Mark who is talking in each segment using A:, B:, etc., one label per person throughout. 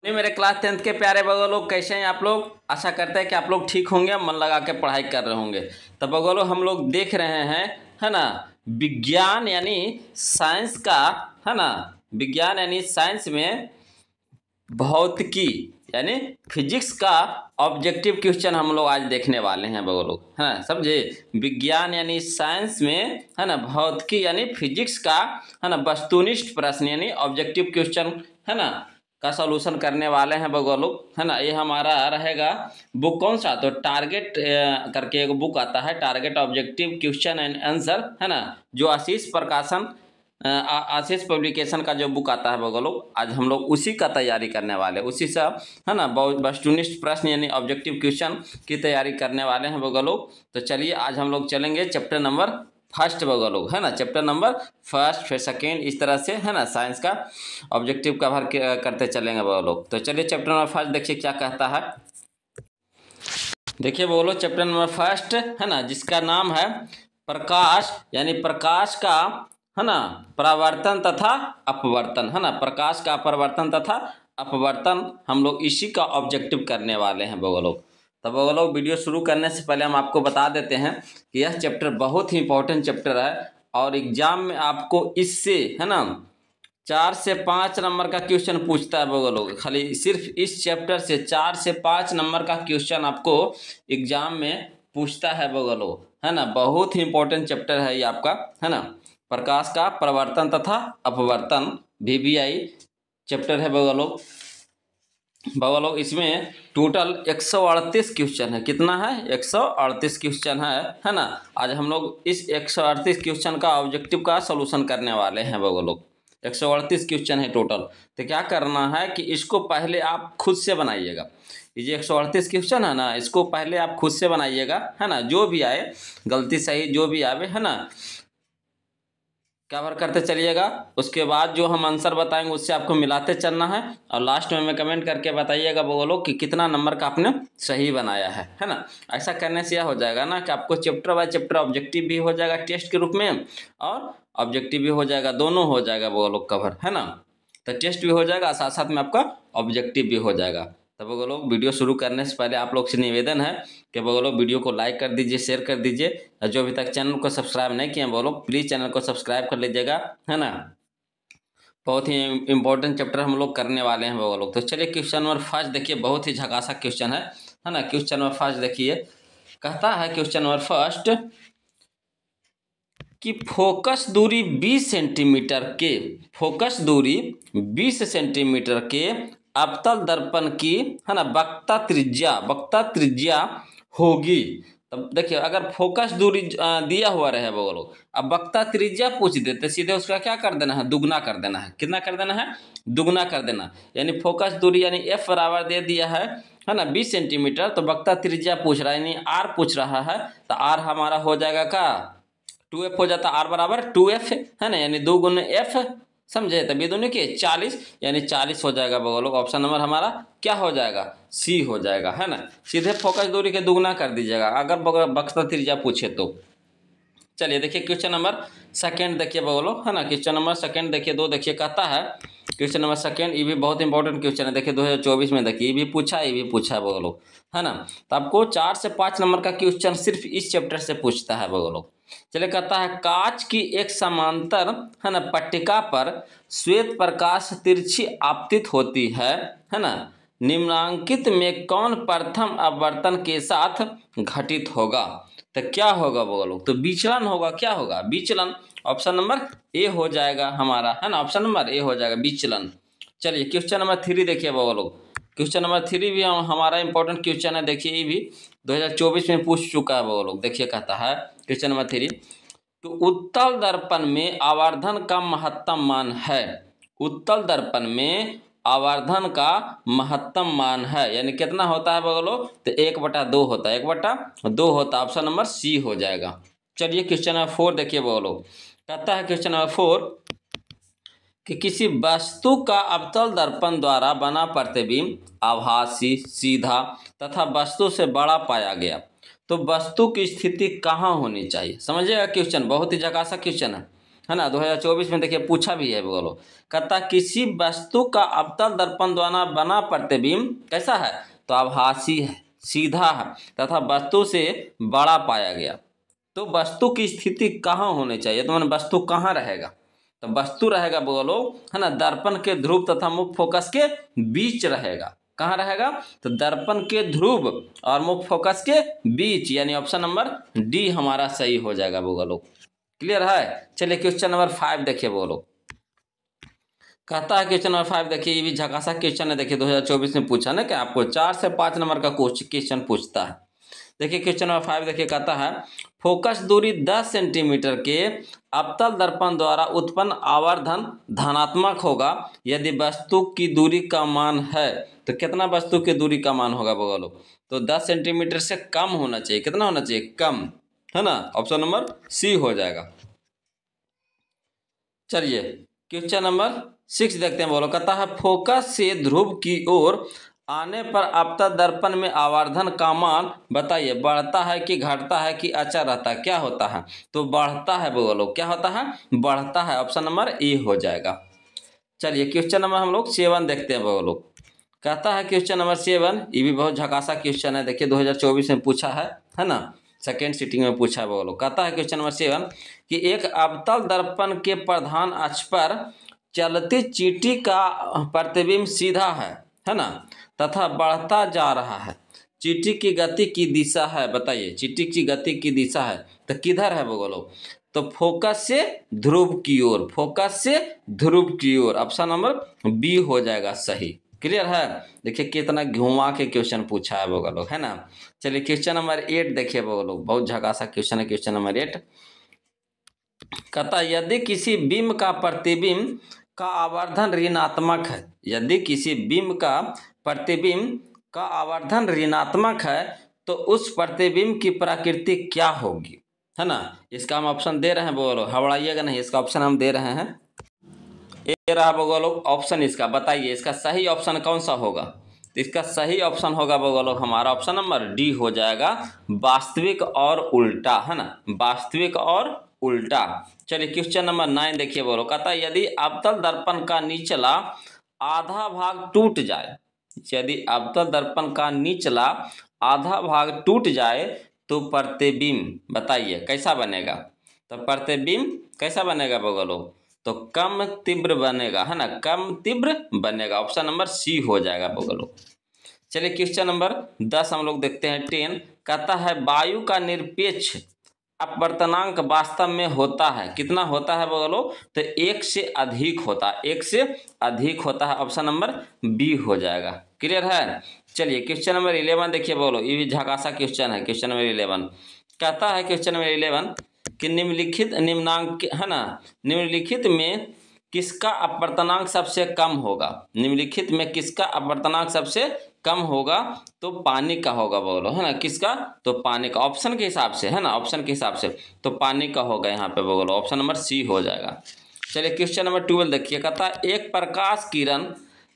A: नहीं, मेरे class 10th के प्यारे बगो लोग कैसे हैं आप लोग। आशा करते हैं कि आप लोग ठीक होंगे, मन लगा के पढ़ाई कर रहे होंगे। तो बगो लोग हम लोग देख रहे हैं, है ना, विज्ञान यानी साइंस का, है ना, विज्ञान यानी साइंस में भौतिकी यानी फिजिक्स का ऑब्जेक्टिव क्वेश्चन हम लोग आज देखने वाले हैं बगो लोग, है ना, समझे। विज्ञान यानी साइंस में, है ना, भौतिकी यानी फिजिक्स का, है ना, वस्तुनिष्ठ प्रश्न यानी ऑब्जेक्टिव क्वेश्चन, है ना, का सॉल्यूशन करने वाले हैं बगो लोग, है ना। ये हमारा रहेगा बुक कौन सा, तो टारगेट करके एक बुक आता है, target objective question and answer, है ना, जो आशीष प्रकाशन आशीष पब्लिकेशन का जो बुक आता है बगो लोग, आज हम लोग उसी का तैयारी करने वाले, उसी से, है ना, वस्तुनिष्ठ प्रश्न यानी ऑब्जेक्टिव क्वेश्चन की तैयारी करने वाले हैं बगो लोग। तो चलिए आज हम लोग चलेंगे चैप्टर नंबर फर्स्ट बगो लोग, है ना, चैप्टर नंबर फर्स्ट फिर सेकेंड, इस तरह से, है ना, साइंस का ऑब्जेक्टिव कवर करते चलेंगे बगो लोग। तो चलिए चैप्टर नंबर फर्स्ट देखिए क्या कहता है। देखिए बोलो चैप्टर नंबर फर्स्ट, है ना, जिसका नाम है प्रकाश यानी प्रकाश का, है ना, परावर्तन तथा अपवर्तन, है ना, प्रकाश का अपवर्तन तथा अपवर्तन, हम लोग इसी का ऑब्जेक्टिव करने वाले हैं बगो लोग। तो बगो लोग वीडियो शुरू करने से पहले हम आपको बता देते हैं कि यह चैप्टर बहुत ही इंपॉर्टेंट चैप्टर है और एग्जाम में आपको इससे, है ना, 4 से 5 नंबर का क्वेश्चन पूछता है बगो लोग। खाली सिर्फ इस चैप्टर से 4 से 5 नंबर का क्वेश्चन आपको एग्जाम में पूछता है बगो लोग, है ना। बहुत ही इंपॉर्टेंट चैप्टर है ये आपका, है ना, प्रकाश का प्रवर्तन तथा अपवर्तन, VBI चैप्टर है बगो लोग। बगो लोग इसमें टोटल 138 क्वेश्चन है। कितना है? 138 क्वेश्चन है ना। आज हम लोग इस 138 क्वेश्चन का ऑब्जेक्टिव का सॉल्यूशन करने वाले हैं बगो लोग। 138 क्वेश्चन है टोटल। तो क्या करना है कि इसको पहले आप खुद से बनाइएगा। ये जो 138 क्वेश्चन है ना, इसको पहले आप खुद से बनाइएगा, है ना। जो भी आए, गलती सही जो भी आवे, है ना, कवर करते चलिएगा। उसके बाद जो हम आंसर बताएंगे उससे आपको मिलाते चलना है और लास्ट में हमें कमेंट करके बताइएगा बोलो कि कितना नंबर का आपने सही बनाया है ना। ऐसा करने से यह हो जाएगा ना कि आपको चैप्टर बाय चैप्टर ऑब्जेक्टिव भी हो जाएगा टेस्ट के रूप में और ऑब्जेक्टिव भी हो जाएगा, दोनों हो जाएगा बोलो कवर, है ना। तो टेस्ट भी हो जाएगा, साथ साथ में आपका ऑब्जेक्टिव भी हो जाएगा। तब वो लोग वीडियो शुरू करने से पहले आप लोग से निवेदन है कि वो लोग वीडियो को लाइक कर दीजिए, शेयर कर दीजिए और जो अभी तक चैनल को सब्सक्राइब नहीं किए वो लोग प्लीज़ चैनल को सब्सक्राइब कर लीजिएगा, है ना। बहुत ही इंपॉर्टेंट चैप्टर हम लोग करने वाले हैं वो लोग। तो चलिए क्वेश्चन नंबर फर्स्ट देखिए, बहुत ही झकासा क्वेश्चन है ना। क्वेश्चन नंबर फर्स्ट देखिए, कहता है क्वेश्चन नंबर फर्स्ट कि फोकस दूरी 20 सेंटीमीटर के, फोकस दूरी 20 सेंटीमीटर के अवतल दर्पण की, है ना, वक्ता त्रिज्या होगी। तब देखिए अगर फोकस दूरी दिया हुआ रहे वो लोग, अब वक्ता त्रिज्या पूछ देते सीधे उसका क्या कर देना है, दुगना कर देना है। कितना कर देना है? दुगना कर देना। यानी फोकस दूरी यानी F बराबर दे दिया है ना 20 सेंटीमीटर, तो वक्ता त्रिज्या पूछ रहा है यानी R पूछ रहा है, तो R हमारा हो जाएगा का 2F हो जाता, R बराबर 2F, है ना, यानी 2 गुने F, समझे। तभी दोनों के 40 यानी 40 हो जाएगा बगल। ऑप्शन नंबर हमारा क्या हो जाएगा? C हो जाएगा, है ना। सीधे फोकस दूरी के दुगना कर दीजिएगा अगर वक्ता त्रिज्या पूछे तो। चलिए देखिए क्वेश्चन नंबर सेकेंड देखिए बगलो, है ना। क्वेश्चन नंबर सेकेंड देखिए, 2 देखिए, कहता है क्वेश्चन नंबर सेकेंड, ये भी बहुत इंपॉर्टेंट क्वेश्चन है। देखिए 2024 में देखिए ये भी पूछा है बगलो, है ना। तो आपको 4 से 5 नंबर का क्वेश्चन सिर्फ इस चैप्टर से पूछता है बगलो। चलिए कहता है कांच की एक समांतर, है ना, पट्टिका पर श्वेत प्रकाश तिरछी आपतित होती है ना। निम्नांकित में कौन प्रथम अपवर्तन के साथ घटित होगा? तो क्या होगा वो लोग? तो विचलन होगा। क्या होगा? विचलन। ऑप्शन नंबर ए हो जाएगा हमारा, है ना, ऑप्शन नंबर ए हो जाएगा विचलन। चलिए क्वेश्चन नंबर 3 देखिए वो लोग। क्वेश्चन नंबर 3 भी हमारा इंपॉर्टेंट क्वेश्चन है। देखिए ये भी 2024 में पूछ चुका है वो लोग। देखिए कहता है क्वेश्चन नंबर 3, तो उत्तल दर्पण में आवर्धन का महत्तम मान है। उत्तल दर्पण में आवर्धन का महत्तम मान है यानी कितना होता है बगलो? तो 1/2 होता है, 1/2 होता है। ऑप्शन नंबर C हो जाएगा। चलिए क्वेश्चन नंबर 4 देखिए बगलो। कहता है क्वेश्चन नंबर 4 कि किसी वस्तु का अवतल दर्पण द्वारा बना प्रतिबिंब आभासी, सीधा तथा वस्तु से बड़ा पाया गया, तो वस्तु की स्थिति कहाँ होनी चाहिए? समझिएगा क्वेश्चन, बहुत ही झकासा क्वेश्चन है। है ना, 2024 में देखिए पूछा भी है बोलो। कहता किसी वस्तु का अवतल दर्पण द्वारा बना प्रतिबिंब कैसा है, तो आभासी है, सीधा है तथा वस्तु से बड़ा पाया गया। तो वस्तु की स्थिति कहाँ होनी चाहिए, तो मैंने वस्तु कहाँ रहेगा, तो वस्तु रहेगा बोलो, है ना, दर्पण के ध्रुव तथा मुख्य फोकस के बीच रहेगा। कहाँ रहेगा, तो दर्पण के ध्रुव और मुख्य फोकस के बीच, यानी ऑप्शन नंबर डी हमारा सही हो जाएगा बोलो। क्लियर है। चलिए क्वेश्चन नंबर 5 देखिए बोलो। कहता है क्वेश्चन नंबर 5 देखिए, ये भी झकासा क्वेश्चन है। देखिए 2024 में पूछा ना कि आपको 4 से 5 नंबर का क्वेश्चन पूछता है। देखिए क्वेश्चन नंबर 5 देखिए, कहता है फोकस दूरी 10 सेंटीमीटर के अवतल दर्पण द्वारा उत्पन्न आवर्धन धनात्मक होगा यदि वस्तु की दूरी का मान है। तो कितना वस्तु की दूरी का मान होगा बोलो, तो 10 सेंटीमीटर से कम होना चाहिए। कितना होना चाहिए, कम, है ना, ऑप्शन नंबर सी हो जाएगा। चलिए क्वेश्चन नंबर 6 देखते हैं बोलो। कहता है फोकस से ध्रुव की ओर आने पर अवतल दर्पण में आवर्धन का मान बताइए, बढ़ता है कि घटता है कि अचर रहता है, क्या होता है, तो बढ़ता है बोलो। क्या होता है, बढ़ता है, ऑप्शन नंबर ए हो जाएगा। चलिए क्वेश्चन नंबर हम लोग 7 देखते हैं बोलो। कहता है क्वेश्चन नंबर 7, ये भी बहुत झकासा क्वेश्चन है। देखिए 2024 में पूछा है ना, सेकेंड सीटिंग में पूछा है बोलो। कहता है क्वेश्चन नंबर 7 कि एक अवतल दर्पण के प्रधान अक्ष पर चलती चींटी का प्रतिबिंब सीधा है ना, तथा बढ़ता जा रहा है। चींटी की गति की दिशा है, बताइए चींटी की गति की दिशा है तो किधर है बोलो, तो फोकस से ध्रुव की ओर, फोकस से ध्रुव की ओर, ऑप्शन नंबर बी हो जाएगा सही। क्लियर है। देखिए कितना घुमा के क्वेश्चन पूछा है वो लोग, है ना। चलिए क्वेश्चन नंबर 8 देखिए वो लोग, बहुत झकासा क्वेश्चन है क्वेश्चन नंबर 8। कहता यदि किसी बिंब का प्रतिबिंब का आवर्धन ऋणात्मक है, यदि किसी बिंब का प्रतिबिंब का आवर्धन ऋणात्मक है तो उस प्रतिबिंब की प्रकृति क्या होगी, है ना। इसका हम ऑप्शन दे रहे हैं बोलो, हवड़ाइएगा नहीं, इसका ऑप्शन हम दे रहे हैं। ये रहा बोलो ऑप्शन इसका, बताइए इसका सही ऑप्शन कौन सा होगा, तो इसका सही ऑप्शन होगा बोलो हमारा ऑप्शन नंबर डी हो जाएगा, वास्तविक और उल्टा, है ना, वास्तविक और उल्टा। चलिए क्वेश्चन नंबर 9 देखिए बोलो। कहता है यदि अवतल दर्पण का निचला आधा भाग टूट जाए, यदि अवतल दर्पण का निचला आधा भाग टूट जाए तो प्रतिबिंब बताइए कैसा बनेगा, तो प्रतिबिंब कैसा बनेगा बोलो, तो कम तीव्र बनेगा, है ना, कम तीव्र बनेगा, ऑप्शन नंबर सी हो जाएगा बोलो। चलिए क्वेश्चन नंबर 10 हम लोग देखते हैं 10। कहता है वायु का निरपेक्ष अपवर्तनांक वास्तव में होता है, कितना होता है बोलो, तो 1 से अधिक होता है, 1 से अधिक होता है, ऑप्शन नंबर बी हो जाएगा। क्लियर है। चलिए क्वेश्चन नंबर 11 देखिए बोलो, ये भी झकासा क्वेश्चन है क्वेश्चन नंबर 11। कहता है क्वेश्चन नंबर 11 कि निम्नलिखित निम्नांक, है ना, निम्नलिखित में किसका अपवर्तनांक सबसे कम होगा, निम्नलिखित में किसका अपवर्तनांक सबसे कम होगा, तो पानी का होगा बोलो, है ना, किसका, तो पानी का, ऑप्शन के हिसाब से, है ना, ऑप्शन के हिसाब से तो पानी का होगा यहाँ पे बोलो, ऑप्शन नंबर सी हो जाएगा। चलिए क्वेश्चन नंबर 12 देखिए। कहता है एक प्रकाश किरण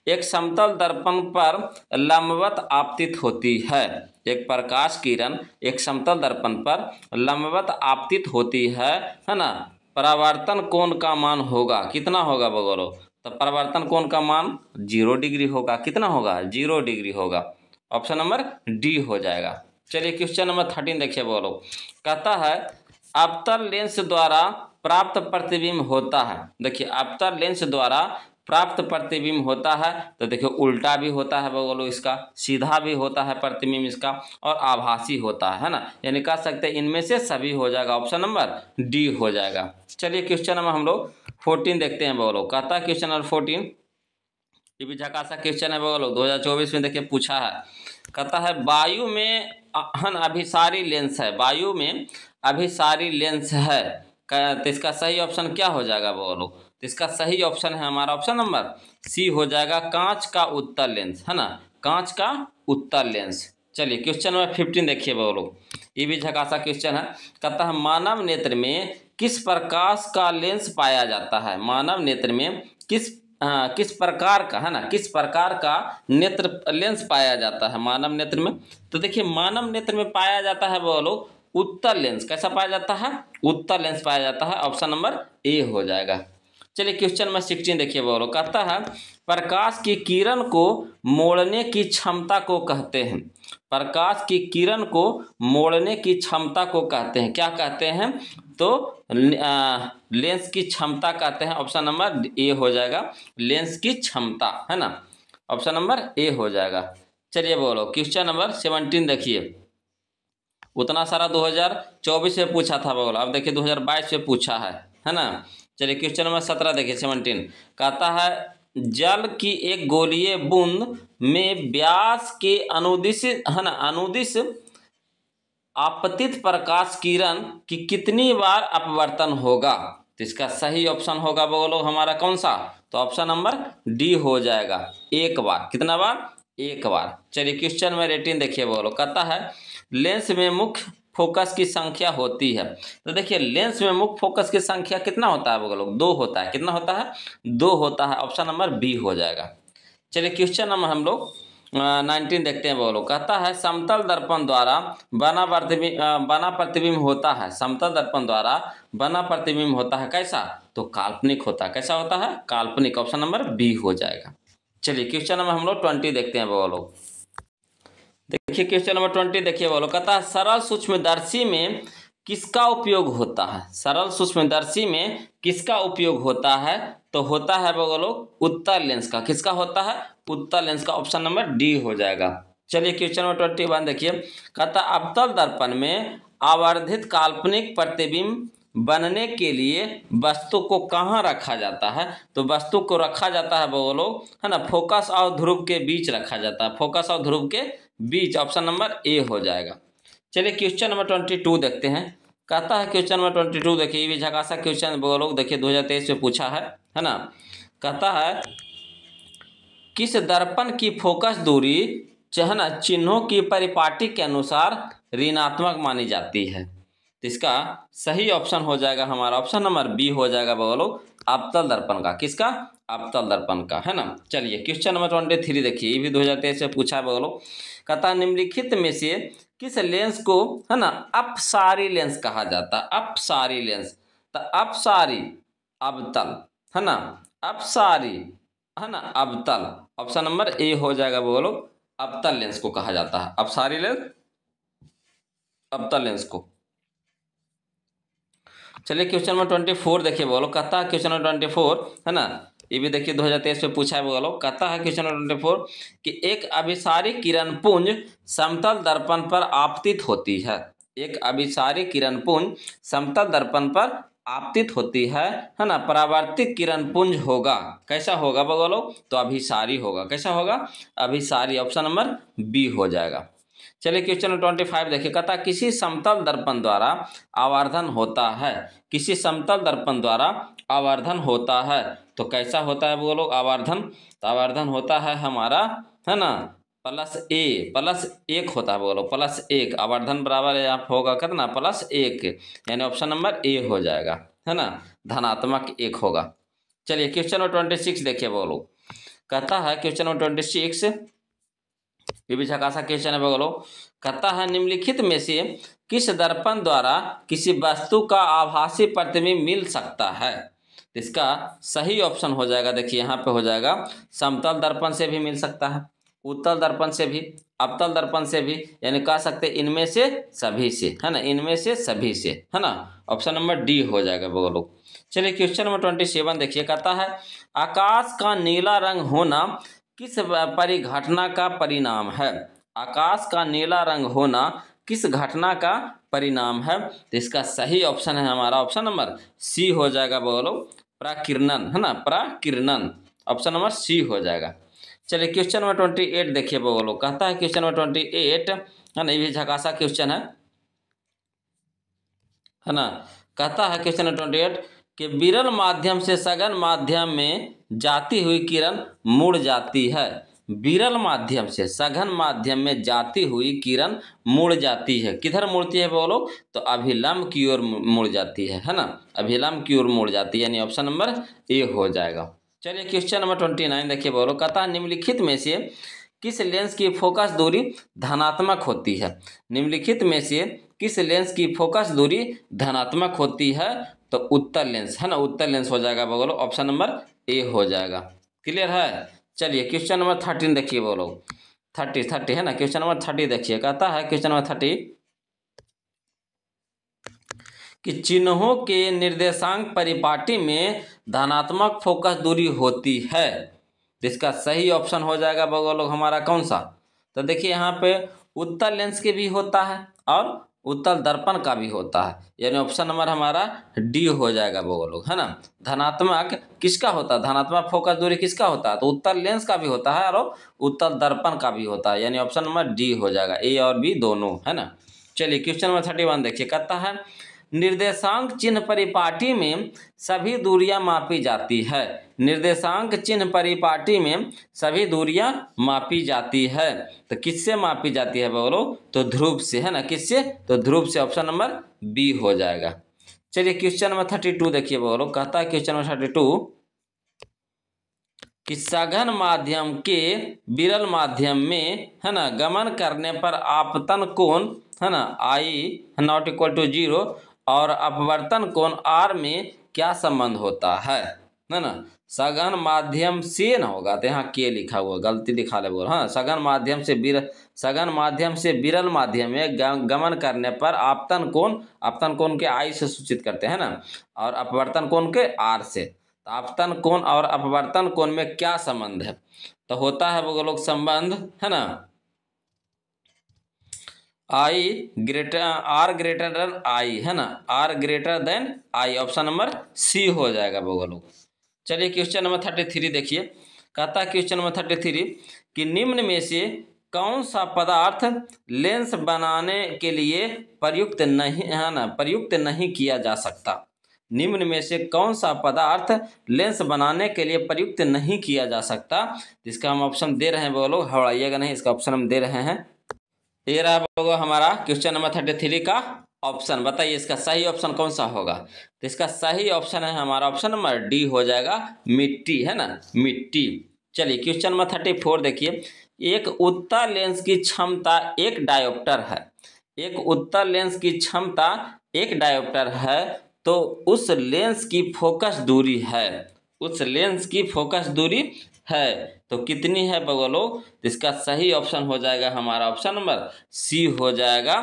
A: एक समतल दर्पण पर लंबवत आपतित होती है, एक प्रकाश किरण एक समतल दर्पण पर लंबवत आपतित होती है ना, परावर्तन कोण का मान होगा, कितना होगा बोलो, तो परावर्तन कोण का मान 0 डिग्री होगा, कितना होगा, 0 डिग्री होगा, ऑप्शन नंबर डी हो जाएगा। चलिए क्वेश्चन नंबर 13 देखिए बोलो। कहता है अवतल लेंस द्वारा प्राप्त प्रतिबिंब होता है, देखिए अवतल लेंस द्वारा प्राप्त प्रतिबिंब होता है, तो देखिए उल्टा भी होता है बोलो इसका, सीधा भी होता है प्रतिबिंब इसका, और आभासी होता है ना, यानी कह सकते हैं इनमें से सभी हो जाएगा, ऑप्शन नंबर डी हो जाएगा। चलिए क्वेश्चन नंबर हम लोग 14 देखते हैं बोलो। कहता है क्वेश्चन नंबर 14, ये भी झकासा क्वेश्चन है बोलो, 2024 में देखिए पूछा है। कहता है वायु में अभिसारी लेंस है, वायु में अभिसारी लेंस है, तो इसका सही ऑप्शन क्या हो जाएगा बोलो, तो इसका सही ऑप्शन है हमारा ऑप्शन नंबर सी हो जाएगा, कांच का उत्तल लेंस, है ना, कांच का उत्तल लेंस। चलिए क्वेश्चन नंबर 15 देखिए बोलो, ये भी झकासा क्वेश्चन है। कहता है मानव नेत्र में किस प्रकाश का लेंस पाया जाता है, मानव नेत्र में किस प्रकार का, है ना, किस प्रकार का नेत्र लेंस पाया जाता है मानव नेत्र में, तो देखिए मानव नेत्र में पाया जाता है बोलो उत्तल लेंस। कैसा पाया जाता है? उत्तल लेंस पाया जाता है। ऑप्शन नंबर ए हो जाएगा। चलिए क्वेश्चन नंबर 16 देखिए बोलो, कहता है प्रकाश की किरण को मोड़ने की क्षमता को कहते हैं। प्रकाश की किरण को मोड़ने की क्षमता को कहते हैं, क्या कहते हैं? तो लेंस की क्षमता कहते हैं। ऑप्शन नंबर ए हो जाएगा, लेंस की क्षमता, है ना। ऑप्शन नंबर ए हो जाएगा। चलिए बोलो क्वेश्चन नंबर 17 देखिए, उतना सारा 2024 में पूछा था बोलो, अब देखिए 2022 में पूछा है ना। चलिए क्वेश्चन नंबर 17 देखिए 17, कहता है जल की एक गोलीय बूंद में व्यास के अनुदिश, है ना, अनुदिश आपतित प्रकाश किरण की कितनी बार अपवर्तन होगा? तो इसका सही ऑप्शन होगा बोलो हमारा कौन सा? तो ऑप्शन नंबर डी हो जाएगा, एक बार। कितना बार? एक बार। चलिए क्वेश्चन में 18 देखिए बोलो, कहता है लेंस में मुख्य फोकस की संख्या होती है। तो देखिए लेंस में मुख्य फोकस की संख्या कितना होता है बोलो? 2 होता है। कितना होता है? 2 होता है। ऑप्शन नंबर बी हो जाएगा। चलिए क्वेश्चन नंबर हम लोग 19 देखते हैं बोलो, कहता है समतल दर्पण द्वारा बना प्रतिबिंब होता है। समतल दर्पण द्वारा बना प्रतिबिंब होता है कैसा? तो काल्पनिक होता है। कैसा होता है? काल्पनिक। ऑप्शन नंबर बी हो जाएगा। चलिए क्वेश्चन नंबर हम लोग 20 देखते हैं बोलो, देखिए क्वेश्चन नंबर 20 देखिए बोलो, कहता है सरल सूक्ष्मदर्शी में किसका उपयोग होता है? सरल सूक्ष्मदर्शी में किसका उपयोग होता है? तो होता है बोलो उत्तल लेंस का। किसका होता है? उत्तल लेंस का। ऑप्शन नंबर डी हो जाएगा। चलिए क्वेश्चन नंबर 21 देखिए, कहता है अवतल दर्पण में आवर्धित काल्पनिक प्रतिबिंब बनने के लिए वस्तु को कहाँ रखा जाता है? तो वस्तु को रखा जाता है बोलो, है ना, फोकस और ध्रुव के बीच रखा जाता है। फोकस और ध्रुव के बीच। ऑप्शन नंबर ए हो जाएगा। चलिए क्वेश्चन नंबर 22 देखते हैं, कहता है क्वेश्चन नंबर 22 देखिए, ये भी झकासा क्वेश्चन बोलो, देखिए 2023 में पूछा है ना। कहता है किस दर्पण की फोकस दूरी है चिन्हों की परिपाटी के अनुसार ऋणात्मक मानी जाती है? तो इसका सही ऑप्शन हो जाएगा हमारा ऑप्शन नंबर बी हो जाएगा बोलो, अवतल दर्पण का। किसका? अवतल दर्पण का, है ना। चलिए क्वेश्चन नंबर 23 देखिए, ये भी 2023 में पूछा बोलो, कहता निम्नलिखित में से किस लेंस को, है ना, अपसारी लेंस कहा जाता है? अपसारी लेंस। तो अपसारी अवतल, है ना, अपसारी, है ना, अवतल। ऑप्शन नंबर ए हो जाएगा बोलो, अवतल लेंस को कहा जाता है। अपसारी लेंस, अवतल लेंस को। चलिए क्वेश्चन नंबर 24 देखिए बोलो, कहता है क्वेश्चन नंबर 24, है ना, ये भी देखिए 2023 में पूछा है बोलो, कहता है क्वेश्चन नंबर 24 कि एक अभिसारी किरण पुंज समतल दर्पण पर आपतित होती है। एक अभिसारी किरण पुंज समतल दर्पण पर आपतित होती है ना। परावर्तित किरण पुंज होगा, कैसा होगा बोलो? तो अभिसारी होगा। कैसा होगा? अभिसारी। ऑप्शन नंबर बी हो जाएगा। चलिए क्वेश्चन नंबर 25 देखिए, कहता किसी समतल दर्पण द्वारा आवर्धन होता है। किसी समतल दर्पण द्वारा आवर्धन होता है तो कैसा होता है बोलो आवर्धन? तो आवर्धन होता है हमारा, है ना, +1 होता है बोलो, +1। आवर्धन बराबर यहाँ होगा कितना? +1, यानी ऑप्शन नंबर ए हो जाएगा, है ना, धनात्मक 1 होगा। चलिए क्वेश्चन नंबर 26 देखिए बोलो, कहता है क्वेश्चन नंबर 26, ये भी झकासा क्वेश्चन है बोलो, कहता है निम्नलिखित में से किस दर्पण द्वारा किसी वस्तु का आभासी प्रतिबिंब मिल सकता है? इसका सही ऑप्शन हो जाएगा, देखिए यहाँ पे हो जाएगा, समतल दर्पण से भी मिल सकता है, उत्तल दर्पण से भी, अवतल दर्पण से भी, यानी कह सकते हैं इनमें से सभी से, है ना, इनमें से सभी से, है ना। ऑप्शन नंबर डी हो जाएगा बोलो। चलिए क्वेश्चन नंबर 27 देखिए, कहता है आकाश का नीला रंग होना किस परिघटना का परिणाम है? आकाश का नीला रंग होना किस घटना का परिणाम है? तो इसका सही ऑप्शन है हमारा ऑप्शन नंबर सी हो जाएगा बोलो, प्रकीर्णन, है ना, प्रकीर्णन। ऑप्शन नंबर सी हो जाएगा। चलिए क्वेश्चन नंबर 28 देखिए बोलो, कहता है क्वेश्चन नंबर 28, है ना, ये भी झकासा क्वेश्चन है ना। कहता है क्वेश्चन नंबर 28 कि विरल माध्यम से सघन माध्यम में जाती हुई किरण मुड़ जाती है। विरल माध्यम से सघन माध्यम में जाती हुई किरण मुड़ जाती है। किधर मुड़ती है बोलो? तो अभिलंब की ओर मुड़ जाती है ना, अभिलंब की ओर मुड़ जाती है, यानी ऑप्शन नंबर ए हो जाएगा। चलिए क्वेश्चन नंबर 29 देखिए बोलो, कहता है निम्नलिखित में से किस लेंस की फोकस दूरी धनात्मक होती है? निम्नलिखित में से किस लेंस की फोकस दूरी धनात्मक होती है? तो उत्तल लेंस है ना, उत्तल लेंस हो जाएगा बोलो, ऑप्शन नंबर ए हो जाएगा। क्लियर है। चलिए क्वेश्चन नंबर 13 देखिए बोलो, 30 है ना, क्वेश्चन नंबर 30 देखिए, कहता है क्वेश्चन नंबर 30 कि चिन्हों के निर्देशांक परिपाटी में धनात्मक फोकस दूरी होती है। तो इसका सही ऑप्शन हो जाएगा लोग हमारा कौन सा? तो देखिए यहाँ पे उत्तल लेंस के भी होता है और उत्तल दर्पण का भी होता है, यानी ऑप्शन नंबर हमारा डी हो जाएगा लोग, है ना। धनात्मक किसका होता है? धनात्मक फोकस दूरी किसका होता है? तो उत्तल लेंस का भी होता है और उत्तल दर्पण का भी होता है, यानी ऑप्शन नंबर डी हो जाएगा, ए और बी दोनों, है ना। चलिए क्वेश्चन नंबर 31 देखिए, कहता है निर्देशांक चिन्ह परिपाटी में सभी दूरियां मापी जाती है। निर्देशांक चिन्ह परिपाटी में सभी दूरियां मापी जाती है। तो किससे मापी जाती है बोलो? तो ध्रुव से, है ना। किससे? तो ध्रुव से, ऑप्शन नंबर बी हो जाएगा। चलिए क्वेश्चन नंबर 32 देखिए बोलो, कहता है क्वेश्चन नंबर 32 कि सघन माध्यम के विरल माध्यम में, है ना, गमन करने पर आपतन कोण, है ना, आई नॉट इक्वल टू 0 और अपवर्तन कोण आर में क्या संबंध होता है ना। सघन माध्यम से ना होगा, तो यहाँ के लिखा हुआ, गलती दिखा ले बोल, हाँ। सघन माध्यम से विरल माध्यम में गमन करने पर आपतन कोण के आई से सूचित करते हैं ना, और अपवर्तन कोण के आर से। तो आपतन कोण और अपवर्तन कोण में क्या संबंध है? तो होता है वो लोग संबंध, है ना, आर ग्रेटर देन आई, है ना, R greater than I, option number C हो जाएगा वो लोग। चलिए क्वेश्चन नंबर 33 देखिए, कहता है क्वेश्चन नंबर 33 कि निम्न में से कौन सा पदार्थ लेंस बनाने के लिए प्रयुक्त नहीं, है ना, प्रयुक्त नहीं किया जा सकता? निम्न में से कौन सा पदार्थ लेंस बनाने के लिए प्रयुक्त नहीं किया जा सकता? इसका हम ऑप्शन दे रहे हैं वो लोग, हड़ाइएगा नहीं, इसका ऑप्शन हम दे रहे हैं। ये रहा हमारा क्वेश्चन नंबर 33 का ऑप्शन। बताइए इसका सही ऑप्शन कौन सा होगा? तो इसका सही ऑप्शन है हमारा ऑप्शन नंबर डी हो जाएगा, मिट्टी, है ना, मिट्टी। चलिए क्वेश्चन नंबर 34 देखिए, एक उत्तल लेंस की क्षमता एक डायोप्टर है। एक उत्तल लेंस की क्षमता एक डायोप्टर है, तो उस लेंस की फोकस दूरी है, उस लेंस की फोकस दूरी है तो कितनी है बगलो? इसका सही ऑप्शन हो जाएगा हमारा ऑप्शन नंबर सी हो जाएगा,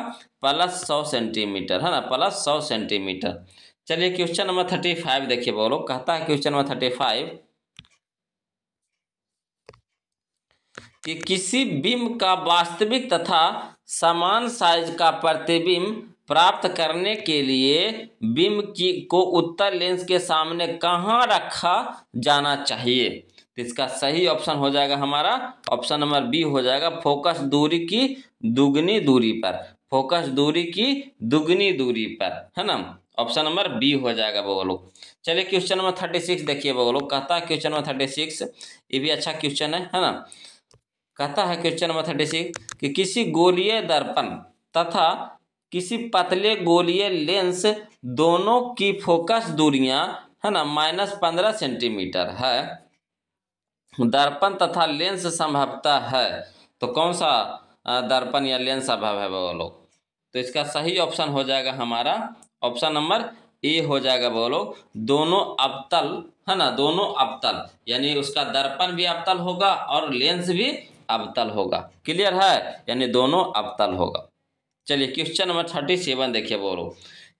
A: +100 सेंटीमीटर, है ना, +100 सेंटीमीटर। चलिए क्वेश्चन नंबर 35 देखिए बोलो, कहता है क्वेश्चन नंबर 35 कि किसी बिंब का वास्तविक तथा समान साइज का प्रतिबिंब प्राप्त करने के लिए बिंब को उत्तल लेंस के सामने कहाँ रखा जाना चाहिए? तो इसका सही ऑप्शन हो जाएगा हमारा ऑप्शन नंबर बी हो जाएगा, फोकस दूरी की दुगनी दूरी पर, फोकस दूरी की दुगनी दूरी पर, है ना, ऑप्शन नंबर बी हो जाएगा बोलो। चलिए क्वेश्चन नंबर 36 देखिए बोलो, कहता है क्वेश्चन नंबर 36, ये भी अच्छा क्वेश्चन है ना। कहता है क्वेश्चन नंबर 36 कि किसी गोलीय दर्पण तथा किसी पतले गोलीय लेंस दोनों की फोकस दूरियां, है ना, -15 सेंटीमीटर है। दर्पण तथा लेंस संभवतः है, तो कौन सा दर्पण या लेंस संभव है बोलो? तो इसका सही ऑप्शन हो जाएगा हमारा ऑप्शन नंबर ए हो जाएगा बोलो, दोनों अवतल, है ना, दोनों अवतल, यानी उसका दर्पण भी अवतल होगा और लेंस भी अवतल होगा। क्लियर है, यानी दोनों अवतल होगा। चलिए क्वेश्चन नंबर 37 देखिए बोलो,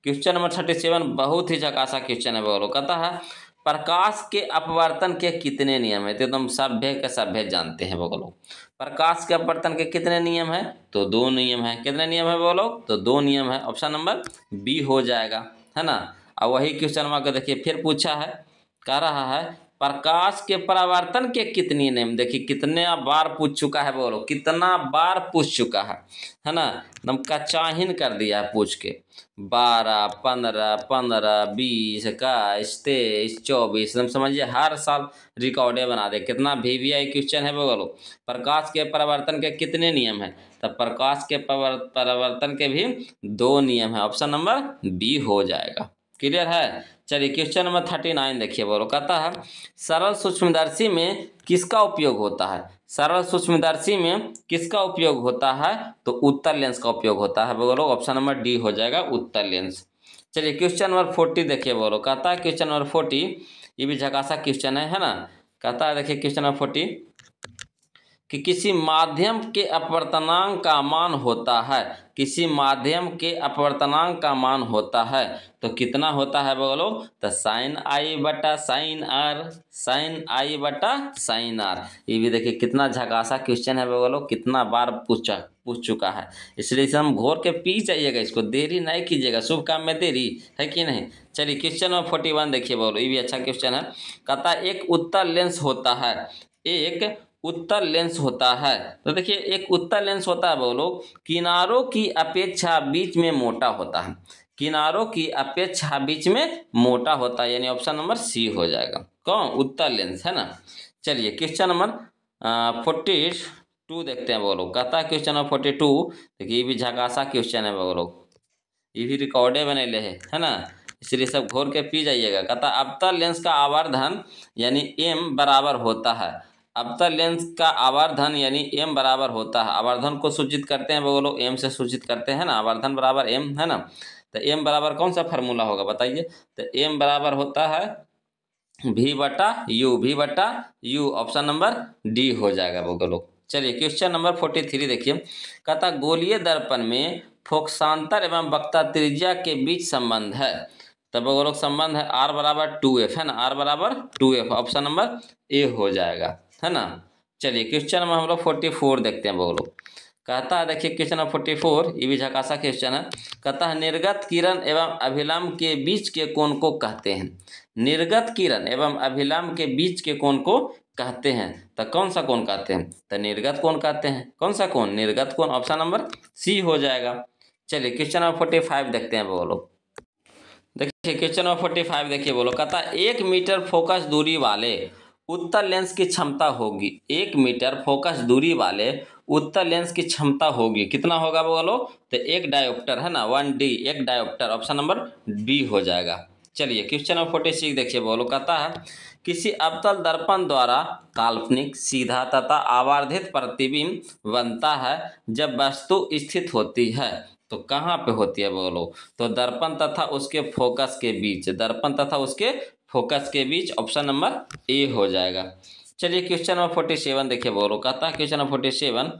A: क्वेश्चन नंबर 37 बहुत ही झकासा क्वेश्चन है बोलो। कहता है प्रकाश के अपवर्तन के कितने नियम है? तो एकदम सभ्य के सभ्य जानते हैं बोलो, प्रकाश के अपवर्तन के कितने नियम है? तो 2 नियम है। कितने नियम है बोलो? तो 2 नियम है, ऑप्शन नंबर बी हो जाएगा, है ना। और वही क्वेश्चन में देखिए फिर पूछा है, कह रहा है प्रकाश के परावर्तन के कितनी नियम? देखिए कितने बार पूछ चुका है बोलो, कितना बार पूछ चुका है ना, एकदम कचाहिन कर दिया है पूछ के। 12, 15, 15, 20, 21, 23, 24, एकदम समझिए हर साल रिकॉर्डे बना दे। कितना VVI क्वेश्चन है बोलो, प्रकाश के परावर्तन के कितने नियम है? तब प्रकाश के परावर्तन के भी 2 नियम है, ऑप्शन नंबर बी हो जाएगा। क्लियर है। चलिए क्वेश्चन नंबर 39 देखिए बोलो, कहता है सरल सूक्ष्मदर्शी में किसका उपयोग होता है? सरल सूक्ष्मदर्शी में किसका उपयोग होता है? तो उत्तल लेंस का उपयोग होता है। बोलो ऑप्शन नंबर डी हो जाएगा उत्तल लेंस। चलिए क्वेश्चन नंबर 40 देखिए। बोलो कहता है क्वेश्चन नंबर 40, ये भी झकासा क्वेश्चन है ना। कहता है देखिए क्वेश्चन नंबर 40 कि किसी माध्यम के अपवर्तनांक का मान होता है, किसी माध्यम के अपवर्तनांक का मान होता है तो कितना होता है? बोलो तो साइन आई बटा साइन आर, साइन आई बटा साइन आर। ये भी देखिए कितना झकासा क्वेश्चन है। बोलो कितना बार पूछ चुका है, इसलिए इसे हम घोर के पी जाइएगा, इसको देरी नहीं कीजिएगा, शुभ काम में देरी है कि नहीं। चलिए क्वेश्चन नंबर 41 देखिए। बोलो ये भी अच्छा क्वेश्चन है। कहता है एक उत्तल लेंस होता है, एक उत्तल लेंस होता है। तो देखिए एक उत्तल लेंस होता है। बोलो किनारों की अपेक्षा बीच में मोटा होता है, किनारों की अपेक्षा बीच में मोटा होता है, यानी ऑप्शन नंबर सी हो जाएगा। कौन? उत्तल लेंस है ना। चलिए क्वेश्चन नंबर 42 देखते हैं। बोलो कहता है क्वेश्चन नंबर 42, देखिए ये भी झकासा क्वेश्चन है। बोलो ये भी रिकॉर्डे बनेले है ना, इसलिए सब घोर के पी जाइएगा। कहता है अवतल लेंस का आवर्धन यानी एम बराबर होता है, अवतल लेंस का आवर्धन यानी एम बराबर होता है। आवर्धन को सूचित करते हैं, बोलो एम से सूचित करते हैं ना, आवर्धन बराबर एम है ना। तो एम बराबर कौन सा फार्मूला होगा बताइए? तो एम बराबर होता है v बटा यू, v बटा यू, ऑप्शन नंबर डी हो जाएगा बोलो। चलिए क्वेश्चन नंबर 43 देखिए। कहता गोलीय दर्पण में फोकसांतर एवं वक्ता त्रिज्या के बीच संबंध है। तब बोलो संबंध है r बराबर 2f है ना, r बराबर 2f, ऑप्शन नंबर ए हो जाएगा है ना। चलिए क्वेश्चन नंबर हम लोग 44 देखते हैं। बोलो कहता है देखिए क्वेश्चन नंबर 44, ये भी झकासा क्वेश्चन है। कहता है निर्गत किरण एवं अभिलंब के बीच के कोण को कहते हैं, निर्गत किरण एवं अभिलंब के बीच के कोण को कहते हैं। तो कौन सा कोण कहते हैं? तो निर्गत कोण कहते हैं। कौन सा कोण? निर्गत कोण, ऑप्शन नंबर सी हो जाएगा। चलिए क्वेश्चन नंबर 45 देखते हैं। बोलो देखिए क्वेश्चन नंबर 45 देखिए। बोलो कहता है 1 मीटर फोकस दूरी वाले उत्तल लेंस की क्षमता होगी, 1 मीटर फोकस दूरी वाले उत्तल लेंस की क्षमता होगी, कितना होगा बोलो? तो एक डायोप्टर है ना, 1D, एक डायोप्टर, ऑप्शन नंबर बी हो जाएगा। चलिए क्वेश्चन नंबर 46 देखिए। बोलो कहता है किसी अवतल दर्पण द्वारा काल्पनिक, सीधा तथा आवर्धित प्रतिबिंब बनता है जब वस्तु स्थित होती है। तो कहाँ पे होती है बोलो? तो दर्पण तथा उसके फोकस के बीच, दर्पण तथा उसके फोकस के बीच, ऑप्शन नंबर ए हो जाएगा। चलिए क्वेश्चन नंबर 47 देखिए। बोलो कहता है क्वेश्चन नंबर 47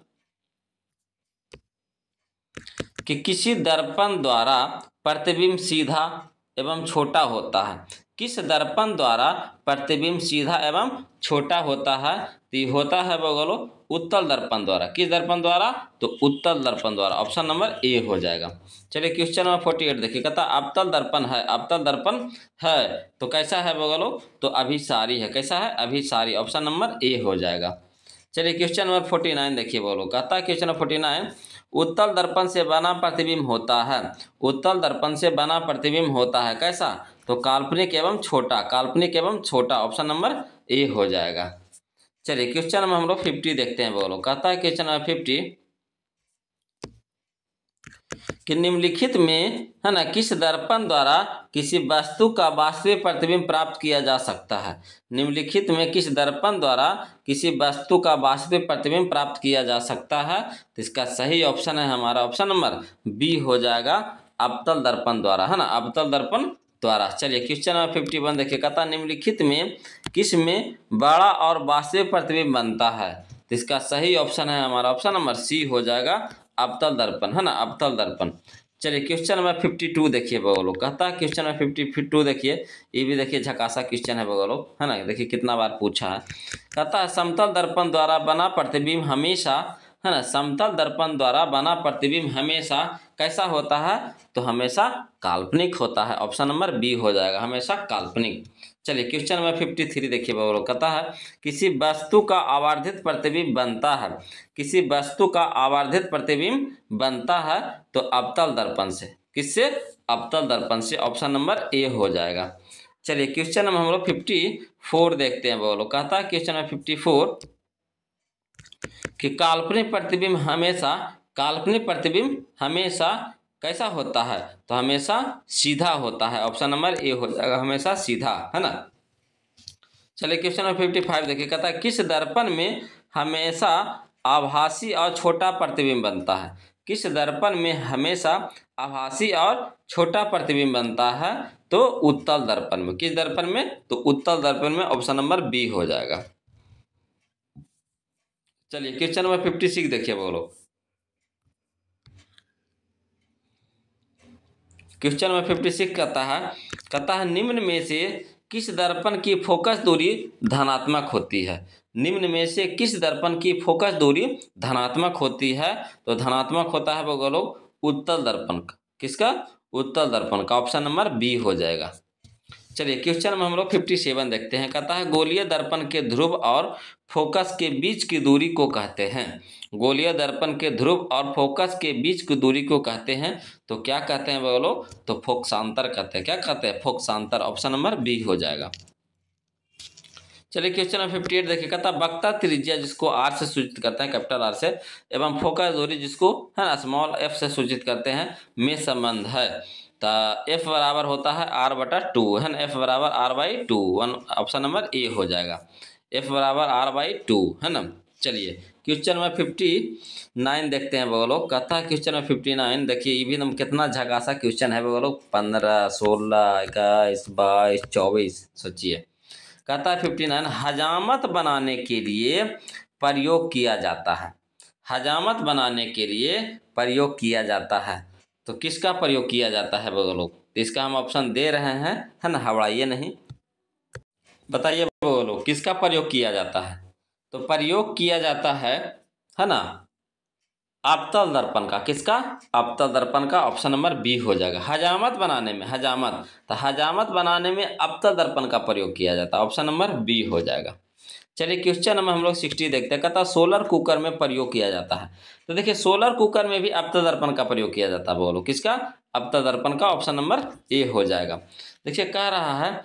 A: कि किसी दर्पण द्वारा प्रतिबिंब सीधा एवं छोटा होता है, किस दर्पण द्वारा प्रतिबिंब सीधा एवं छोटा होता है? तो ये होता है बोलो उत्तल दर्पण द्वारा। किस दर्पण द्वारा? तो उत्तल दर्पण द्वारा, ऑप्शन नंबर ए हो जाएगा। चलिए क्वेश्चन नंबर 48 देखिए। कहता अवतल दर्पण है, अवतल दर्पण है तो कैसा है बोलो? तो अभिसारी है। कैसा है? अभिसारी, ऑप्शन नंबर ए हो जाएगा। चलिए क्वेश्चन नंबर 49 देखिए। बोलो कहता है क्वेश्चन नंबर 49 उत्तल दर्पण से बना प्रतिबिंब होता है, उत्तल दर्पण से बना प्रतिबिंब होता है कैसा? तो काल्पनिक एवं छोटा, काल्पनिक एवं छोटा, ऑप्शन नंबर ए हो जाएगा। चलिए क्वेश्चन नंबर हम लोग 50 देखते हैं। बोलो कहता है क्वेश्चन नंबर 50 कि निम्नलिखित में है ना किस दर्पण द्वारा किसी वस्तु का वास्तविक प्रतिबिंब प्राप्त किया जा सकता है? निम्नलिखित में किस दर्पण द्वारा किसी वस्तु का वास्तविक प्रतिबिंब प्राप्त किया जा सकता है? तो इसका सही ऑप्शन है हमारा ऑप्शन नंबर बी हो जाएगा, अवतल दर्पण द्वारा है ना, अवतल दर्पण द्वारा। चलिए क्वेश्चन नंबर 51 देखिए। कहता निम्नलिखित में किस में बड़ा और वास्तविक प्रतिबिंब बनता है? तो इसका सही ऑप्शन है हमारा ऑप्शन नंबर सी हो जाएगा, अवतल दर्पण है ना, अवतल दर्पण। चलिए क्वेश्चन नंबर 52 देखिए। बोलो कहता है क्वेश्चन नंबर 52 देखिए, ये भी देखिए झकासा क्वेश्चन है बोलो है ना। देखिए कितना बार पूछा है। कहता है समतल दर्पण द्वारा बना प्रतिबिंब हमेशा है ना, समतल दर्पण द्वारा बना प्रतिबिंब हमेशा कैसा होता है? तो हमेशा काल्पनिक होता है, ऑप्शन नंबर बी हो जाएगा, हमेशा काल्पनिक। चलिए क्वेश्चन नंबर 53 देखिए। बोलो कहता है किसी वस्तु का आवर्धित प्रतिबिंब बनता है, किसी वस्तु का आवर्धित प्रतिबिंब बनता है तो अवतल दर्पण से, किससे? अवतल दर्पण से, ऑप्शन नंबर ए हो जाएगा। चलिए क्वेश्चन नंबर हम लोग 54 देखते हैं। बोलो कहता है क्वेश्चन नंबर 54 कि काल्पनिक प्रतिबिंब हमेशा, काल्पनिक प्रतिबिंब हमेशा कैसा होता है? तो हमेशा सीधा होता है, ऑप्शन नंबर ए हो जाएगा, हमेशा सीधा है ना। चलिए क्वेश्चन नंबर 55 देखिए। कहता है किस दर्पण में हमेशा आभासी और छोटा प्रतिबिंब बनता है? किस दर्पण में हमेशा आभासी और छोटा प्रतिबिंब बनता है? तो उत्तल दर्पण में। किस दर्पण में? तो उत्तल दर्पण में। ऑप्शन नंबर बी हो जाएगा। चलिए क्वेश्चन नंबर 56 देखिए बोलो। क्वेश्चन नंबर 56 कहता है निम्न में से किस दर्पण की फोकस दूरी धनात्मक होती है? निम्न में से किस दर्पण की फोकस दूरी धनात्मक होती है? तो धनात्मक होता है बोलो उत्तल दर्पण का। किसका? उत्तल दर्पण का। ऑप्शन नंबर बी हो जाएगा। चलिए क्वेश्चन में हम लोग 57 देखते हैं। कहता है गोलीय दर्पण के ध्रुव और फोकस के बीच की दूरी को कहते हैं। गोलीय दर्पण के ध्रुव और फोकस के बीच की दूरी को कहते हैं। तो क्या कहते हैं बोलो? तो फोकसांतर कहते हैं। क्या कहते हैं? फोकसांतर। ऑप्शन नंबर बी हो जाएगा। चलिए क्वेश्चन नंबर 58 देखिए। कहता है वक्ता त्रिज्या जिसको आर से सूचित करते हैं, कैपिटल आर से, एवं फोकस दूरी जिसको है ना स्मॉल एफ से सूचित करते हैं, में संबंध है। तो एफ बराबर होता है r/2 है ना। एफ बराबर r/2। ऑप्शन नंबर ए हो जाएगा। एफ बराबर r/2 है ना। चलिए क्वेश्चन नंबर 59 देखते हैं बोलो। कहता है क्वेश्चन नंबर 59 देखिए, ये भी कितना झकासा क्वेश्चन है बोलो। 15, 16, 21, 22, 24 सोचिए। कहता है 59 हजामत बनाने के लिए प्रयोग किया जाता है। हजामत बनाने के लिए प्रयोग किया जाता है। तो किसका प्रयोग किया जाता है बोलो? तो इसका हम ऑप्शन दे रहे हैं, है ना। हवड़ाइए नहीं, बताइए बोलो किसका प्रयोग किया जाता है? तो प्रयोग किया जाता है ना अवतल दर्पण का। किसका? अवतल दर्पण का। ऑप्शन नंबर बी हो जाएगा। हजामत बनाने में, हजामत, तो हजामत बनाने में अवतल दर्पण का प्रयोग किया जाता है। ऑप्शन नंबर बी हो जाएगा। चलिए क्वेश्चन नंबर हम लोग 60 देखते हैं। कहता है सोलर कुकर में प्रयोग किया जाता है। तो देखिए सोलर कुकर में भी अवतल दर्पण का प्रयोग किया जाता है। बोलो किसका? अवतल दर्पण का। ऑप्शन नंबर ए हो जाएगा। देखिए कह रहा है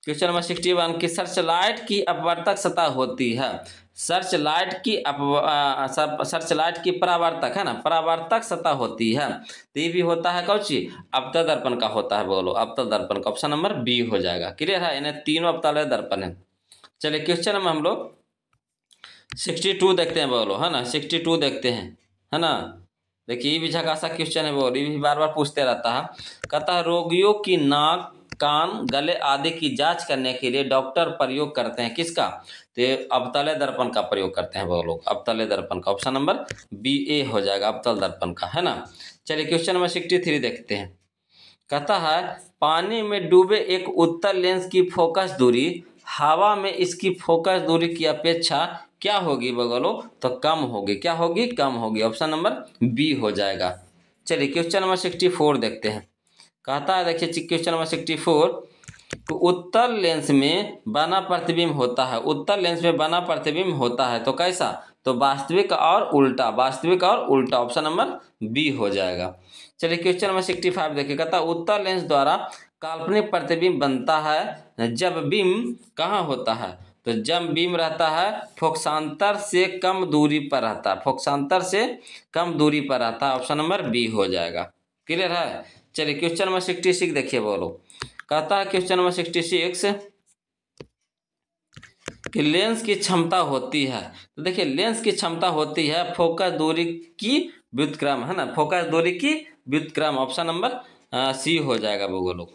A: क्वेश्चन नंबर 61 की सर्च लाइट की अपवर्तक सतह होती है। सर्च लाइट की परावर्तक है ना, परावर्तक सतह होती है। तो ये भी होता है कौची? अवतल दर्पण का होता है। बोलो अवतल दर्पण का। ऑप्शन नंबर बी हो जाएगा। क्लियर है? इन्हें तीनों अवतल दर्पण है। चलिए क्वेश्चन में हम लोग 62 देखते हैं बोलो, है ना। 62 देखते हैं, है ना। देखिए ये भी झकासा क्वेश्चन है बोलो, ये भी बार बार पूछते रहता है। कहता है रोगियों की नाक, कान, गले आदि की जांच करने के लिए डॉक्टर प्रयोग करते हैं किसका? तो अवतल दर्पण का प्रयोग करते हैं बोलो, अवतल दर्पण का। ऑप्शन नंबर बी ए हो जाएगा, अवतल दर्पण का, है ना। चलिए क्वेश्चन नंबर 63 देखते हैं। कहता है पानी में डूबे एक उत्तल लेंस की फोकस दूरी हवा में इसकी फोकस दूरी की अपेक्षा क्या होगी बोलो? तो कम होगी। क्या होगी? कम होगी। ऑप्शन नंबर बी हो जाएगा। चलिए क्वेश्चन नंबर 64 देखते हैं। कहता है देखिए क्वेश्चन नंबर 64 तो उत्तल लेंस में बना प्रतिबिंब होता है। उत्तल लेंस में बना प्रतिबिंब होता है तो कैसा? तो वास्तविक और उल्टा, वास्तविक और उल्टा। ऑप्शन नंबर बी हो जाएगा। चलिए क्वेश्चन नंबर 65 देखिए। कहता है उत्तल लेंस द्वारा काल्पनिक प्रतिबिंब बनता है जब बीम कहाँ होता है? तो जब बीम रहता है फोकसांतर से कम दूरी पर रहता है। फोकसांतर से कम दूरी पर रहता है। ऑप्शन नंबर बी हो जाएगा। क्लियर है? चलिए क्वेश्चन नंबर 66 देखिए बोलो। कहता है क्वेश्चन नंबर 66 कि लेंस की क्षमता होती है। तो देखिए लेंस की क्षमता होती है फोकस दूरी की व्युत्क्रम, है ना। फोकस दूरी की व्युत्क्रम। ऑप्शन नंबर सी हो जाएगा बोलो।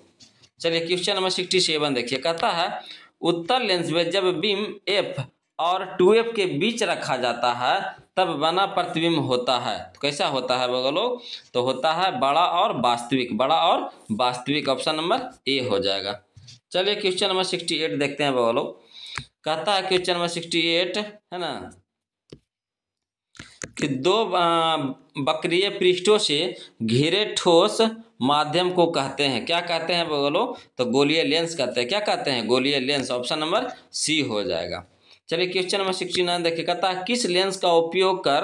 A: चलिए क्वेश्चन नंबर 67 देखिए। कहता है उत्तल लेंस में जब बीम एफ और 2f के बीच रखा जाता है तब बना प्रतिबिंब होता है। तो कैसा होता है बोलो? तो होता है बड़ा और वास्तविक, बड़ा और वास्तविक। ऑप्शन नंबर ए हो जाएगा। चलिए क्वेश्चन नंबर 68 देखते हैं बोलो। कहता है क्वेश्चन नंबर 68 है ना कि दो वक्रीय पृष्ठों से घिरे ठोस माध्यम को कहते हैं। क्या कहते हैं बोलो? तो गोलीय लेंस कहते हैं। क्या कहते हैं? गोलीय लेंस। ऑप्शन नंबर सी हो जाएगा। चलिए क्वेश्चन नंबर 69 देखिए। कहता है किस लेंस का उपयोग कर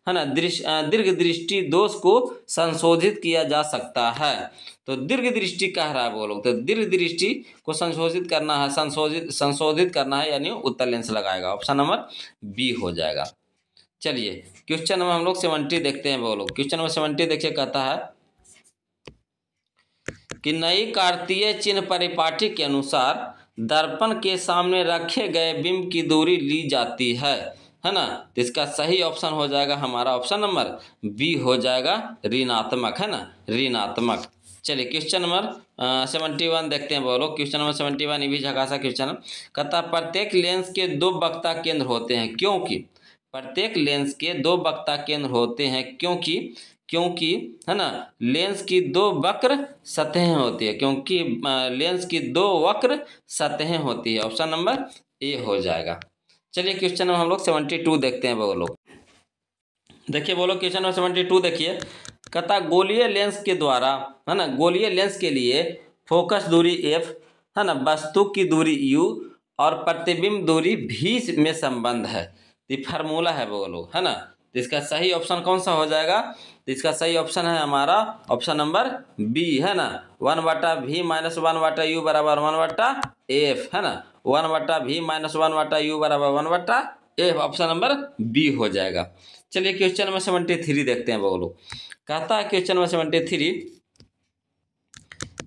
A: है ना दीर्घ दृष्टि दोष को संशोधित किया जा सकता है? तो दीर्घ दृष्टि कह रहा है बोलो, तो दीर्घ दृष्टि को संशोधित करना है, संशोधित करना है, यानी उत्तल लेंस लगाएगा। ऑप्शन नंबर बी हो जाएगा। चलिए क्वेश्चन नंबर हम लोग 70 देखते हैं बोलो। क्वेश्चन नंबर 70 देखिए। कहता है कि नई कार्तीय चिन्ह परिपाटी के अनुसार दर्पण के सामने रखे गए बिंब की दूरी ली जाती है। है ना। तो इसका सही ऑप्शन हो जाएगा हमारा ऑप्शन नंबर बी हो जाएगा ऋणात्मक, है ना, ऋणात्मक। चलिए क्वेश्चन नंबर 71 देखते हैं। बोलो क्वेश्चन नंबर 71, ये भी झकासा क्वेश्चन है। कहता प्रत्येक लेंस के दो वक्ता केंद्र होते हैं क्योंकि, प्रत्येक लेंस के दो वक्ता केंद्र होते हैं क्योंकि, क्योंकि है ना लेंस की दो वक्र सतहें होती है, क्योंकि लेंस की दो वक्र सतहें होती है। ऑप्शन नंबर ए हो जाएगा। चलिए क्वेश्चन नंबर हम लोग 72 देखते हैं। बोलो देखिए, बोलो क्वेश्चन नंबर 72 देखिए। कहता गोलीय लेंस के द्वारा, है ना, गोलीय लेंस के लिए फोकस दूरी f, है ना, वस्तु की दूरी u और प्रतिबिंब दूरी v में संबंध है। ये फार्मूला है बोलो, है ना। तो इसका सही ऑप्शन कौन सा हो जाएगा? तो इसका सही ऑप्शन है हमारा ऑप्शन नंबर बी, है ना, 1/v माइनस 1/u बराबर 1/f, है ना, 1/v माइनस 1/u बराबर 1/f। ऑप्शन नंबर बी हो जाएगा। चलिए क्वेश्चन नंबर 73 देखते हैं। बोलो कहता है क्वेश्चन नंबर 73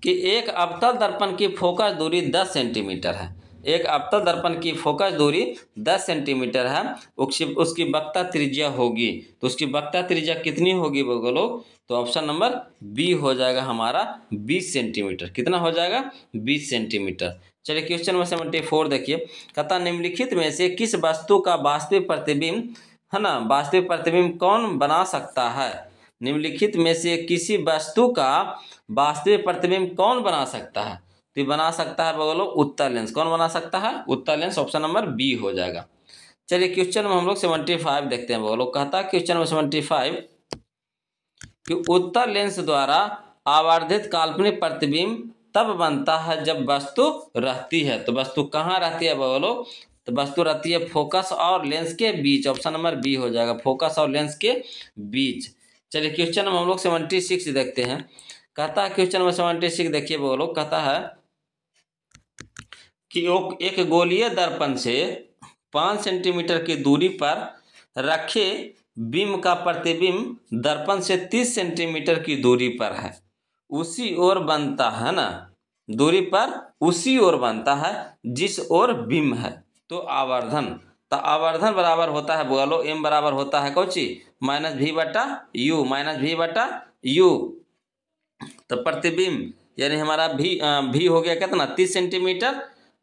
A: कि एक अवतल दर्पण की फोकस दूरी 10 सेंटीमीटर है। एक अवतल दर्पण की फोकस दूरी 10 सेंटीमीटर है, उसकी वक्ता त्रिज्या होगी। तो उसकी वक्ता त्रिज्या कितनी होगी बोलो? तो ऑप्शन नंबर बी हो जाएगा हमारा 20 सेंटीमीटर। कितना हो जाएगा? 20 सेंटीमीटर। चलिए क्वेश्चन नंबर 74 देखिए। कहता निम्नलिखित में से किस वस्तु का वास्तविक प्रतिबिंब, है ना, वास्तविक प्रतिबिंब कौन बना सकता है? निम्नलिखित में से किसी वस्तु का वास्तविक प्रतिबिंब कौन बना सकता है? तो बना सकता है बोलो उत्तल लेंस। कौन बना सकता है? उत्तल लेंस। ऑप्शन नंबर बी हो जाएगा। चलिए क्वेश्चन में हम लोग 75 देखते हैं। बोलो कहता है क्वेश्चन में 75 कि उत्तल लेंस द्वारा आवर्धित काल्पनिक प्रतिबिंब तब बनता है जब वस्तु रहती है। तो वस्तु कहाँ रहती है बोलो? तो वस्तु रहती है फोकस और लेंस के बीच। ऑप्शन नंबर बी हो जाएगा, फोकस और लेंस के बीच। चलिए क्वेश्चन में हम लोग 76 देखते हैं। कहता है क्वेश्चन नंबर 76 देखिए। बोलो कहता है कि एक गोलीय दर्पण से 5 सेंटीमीटर की दूरी पर रखे बीम का प्रतिबिंब दर्पण से 30 सेंटीमीटर की दूरी पर है, उसी ओर बनता है ना, दूरी पर उसी ओर बनता है जिस ओर बीम है। तो आवर्धन, तो आवर्धन बराबर होता है बोलो एम बराबर होता है कौची माइनस भी बटा यू, माइनस भी बटा यू। तो प्रतिबिंब यानी हमारा भी हो गया कितना 30 सेंटीमीटर,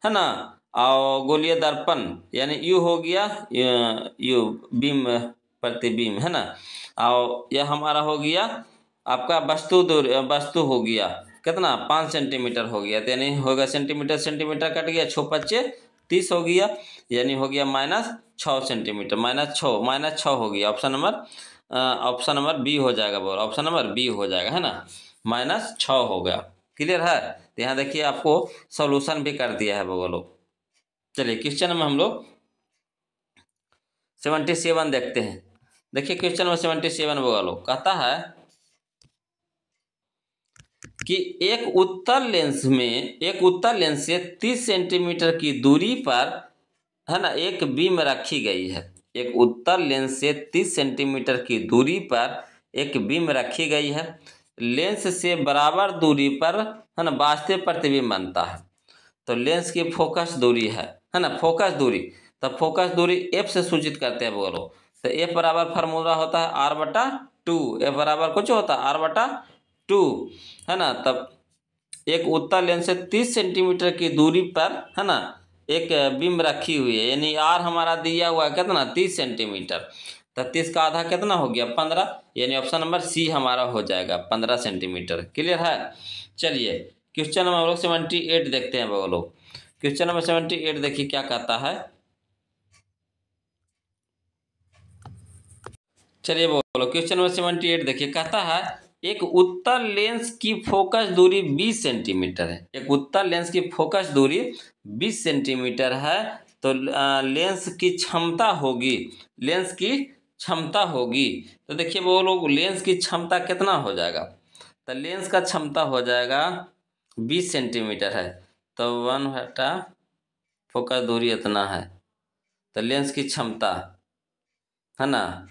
A: है ना, और गोलीय दर्पण यानी यू हो गया यू बीम प्रतिबिंब, है ना, और यह हमारा हो गया आपका वस्तु हो गया कितना 5 सेंटीमीटर हो गया। तो यानी होगा सेंटीमीटर सेंटीमीटर कट गया, 6 5 30 हो गया, यानी हो गया -6 सेंटीमीटर, -6 हो गया। ऑप्शन नंबर बी हो जाएगा। बोलो ऑप्शन नंबर बी हो जाएगा, है ना, -6 हो गया। क्लियर है? तो यहाँ देखिए आपको सॉल्यूशन भी कर दिया है। बोलो चलिए क्वेश्चन में हम लोग 77 देखते हैं। देखिए क्वेश्चन में 77 बोलो कहता है कि एक उत्तल लेंस से 30 सेंटीमीटर की दूरी पर, है ना, एक बीम रखी गई है। एक उत्तल लेंस से 30 सेंटीमीटर की दूरी पर एक बीम रखी गई है। लेंस से बराबर दूरी पर, है ना, वास्तविक प्रतिबिंब बनता है। तो लेंस की फोकस दूरी है ना, फोकस दूरी, तो फोकस दूरी एफ से सूचित करते हैं। बोलो तो एफ बराबर फार्मूला होता है r/2। एफ बराबर कुछ होता है r/2, है ना। तब एक उत्तल लेंस से 30 सेंटीमीटर की दूरी पर, है ना, एक बीम रखी हुई है, यानी आर हमारा दिया हुआ है कितना 30 सेंटीमीटर। तो 30 का आधा कितना हो गया 15, यानी ऑप्शन नंबर सी हमारा हो जाएगा 15 सेंटीमीटर। क्लियर है? चलिए क्वेश्चन नंबर हम लोग 78 देखते हैं। बोलो क्वेश्चन नंबर 78 देखिए क्या कहता है। चलिए बोलो क्वेश्चन नंबर 78 देखिए कहता है एक उत्तल लेंस की फोकस दूरी 20 सेंटीमीटर है। एक उत्तल लेंस की फोकस दूरी 20 सेंटीमीटर है। तो लेंस की क्षमता होगी, लेंस की क्षमता होगी। तो देखिए वो लोग लेंस की क्षमता कितना हो जाएगा? तो लेंस का क्षमता हो जाएगा 20 सेंटीमीटर है, तो 1 फोकस दूरी इतना है। तो लेंस की क्षमता, है ना,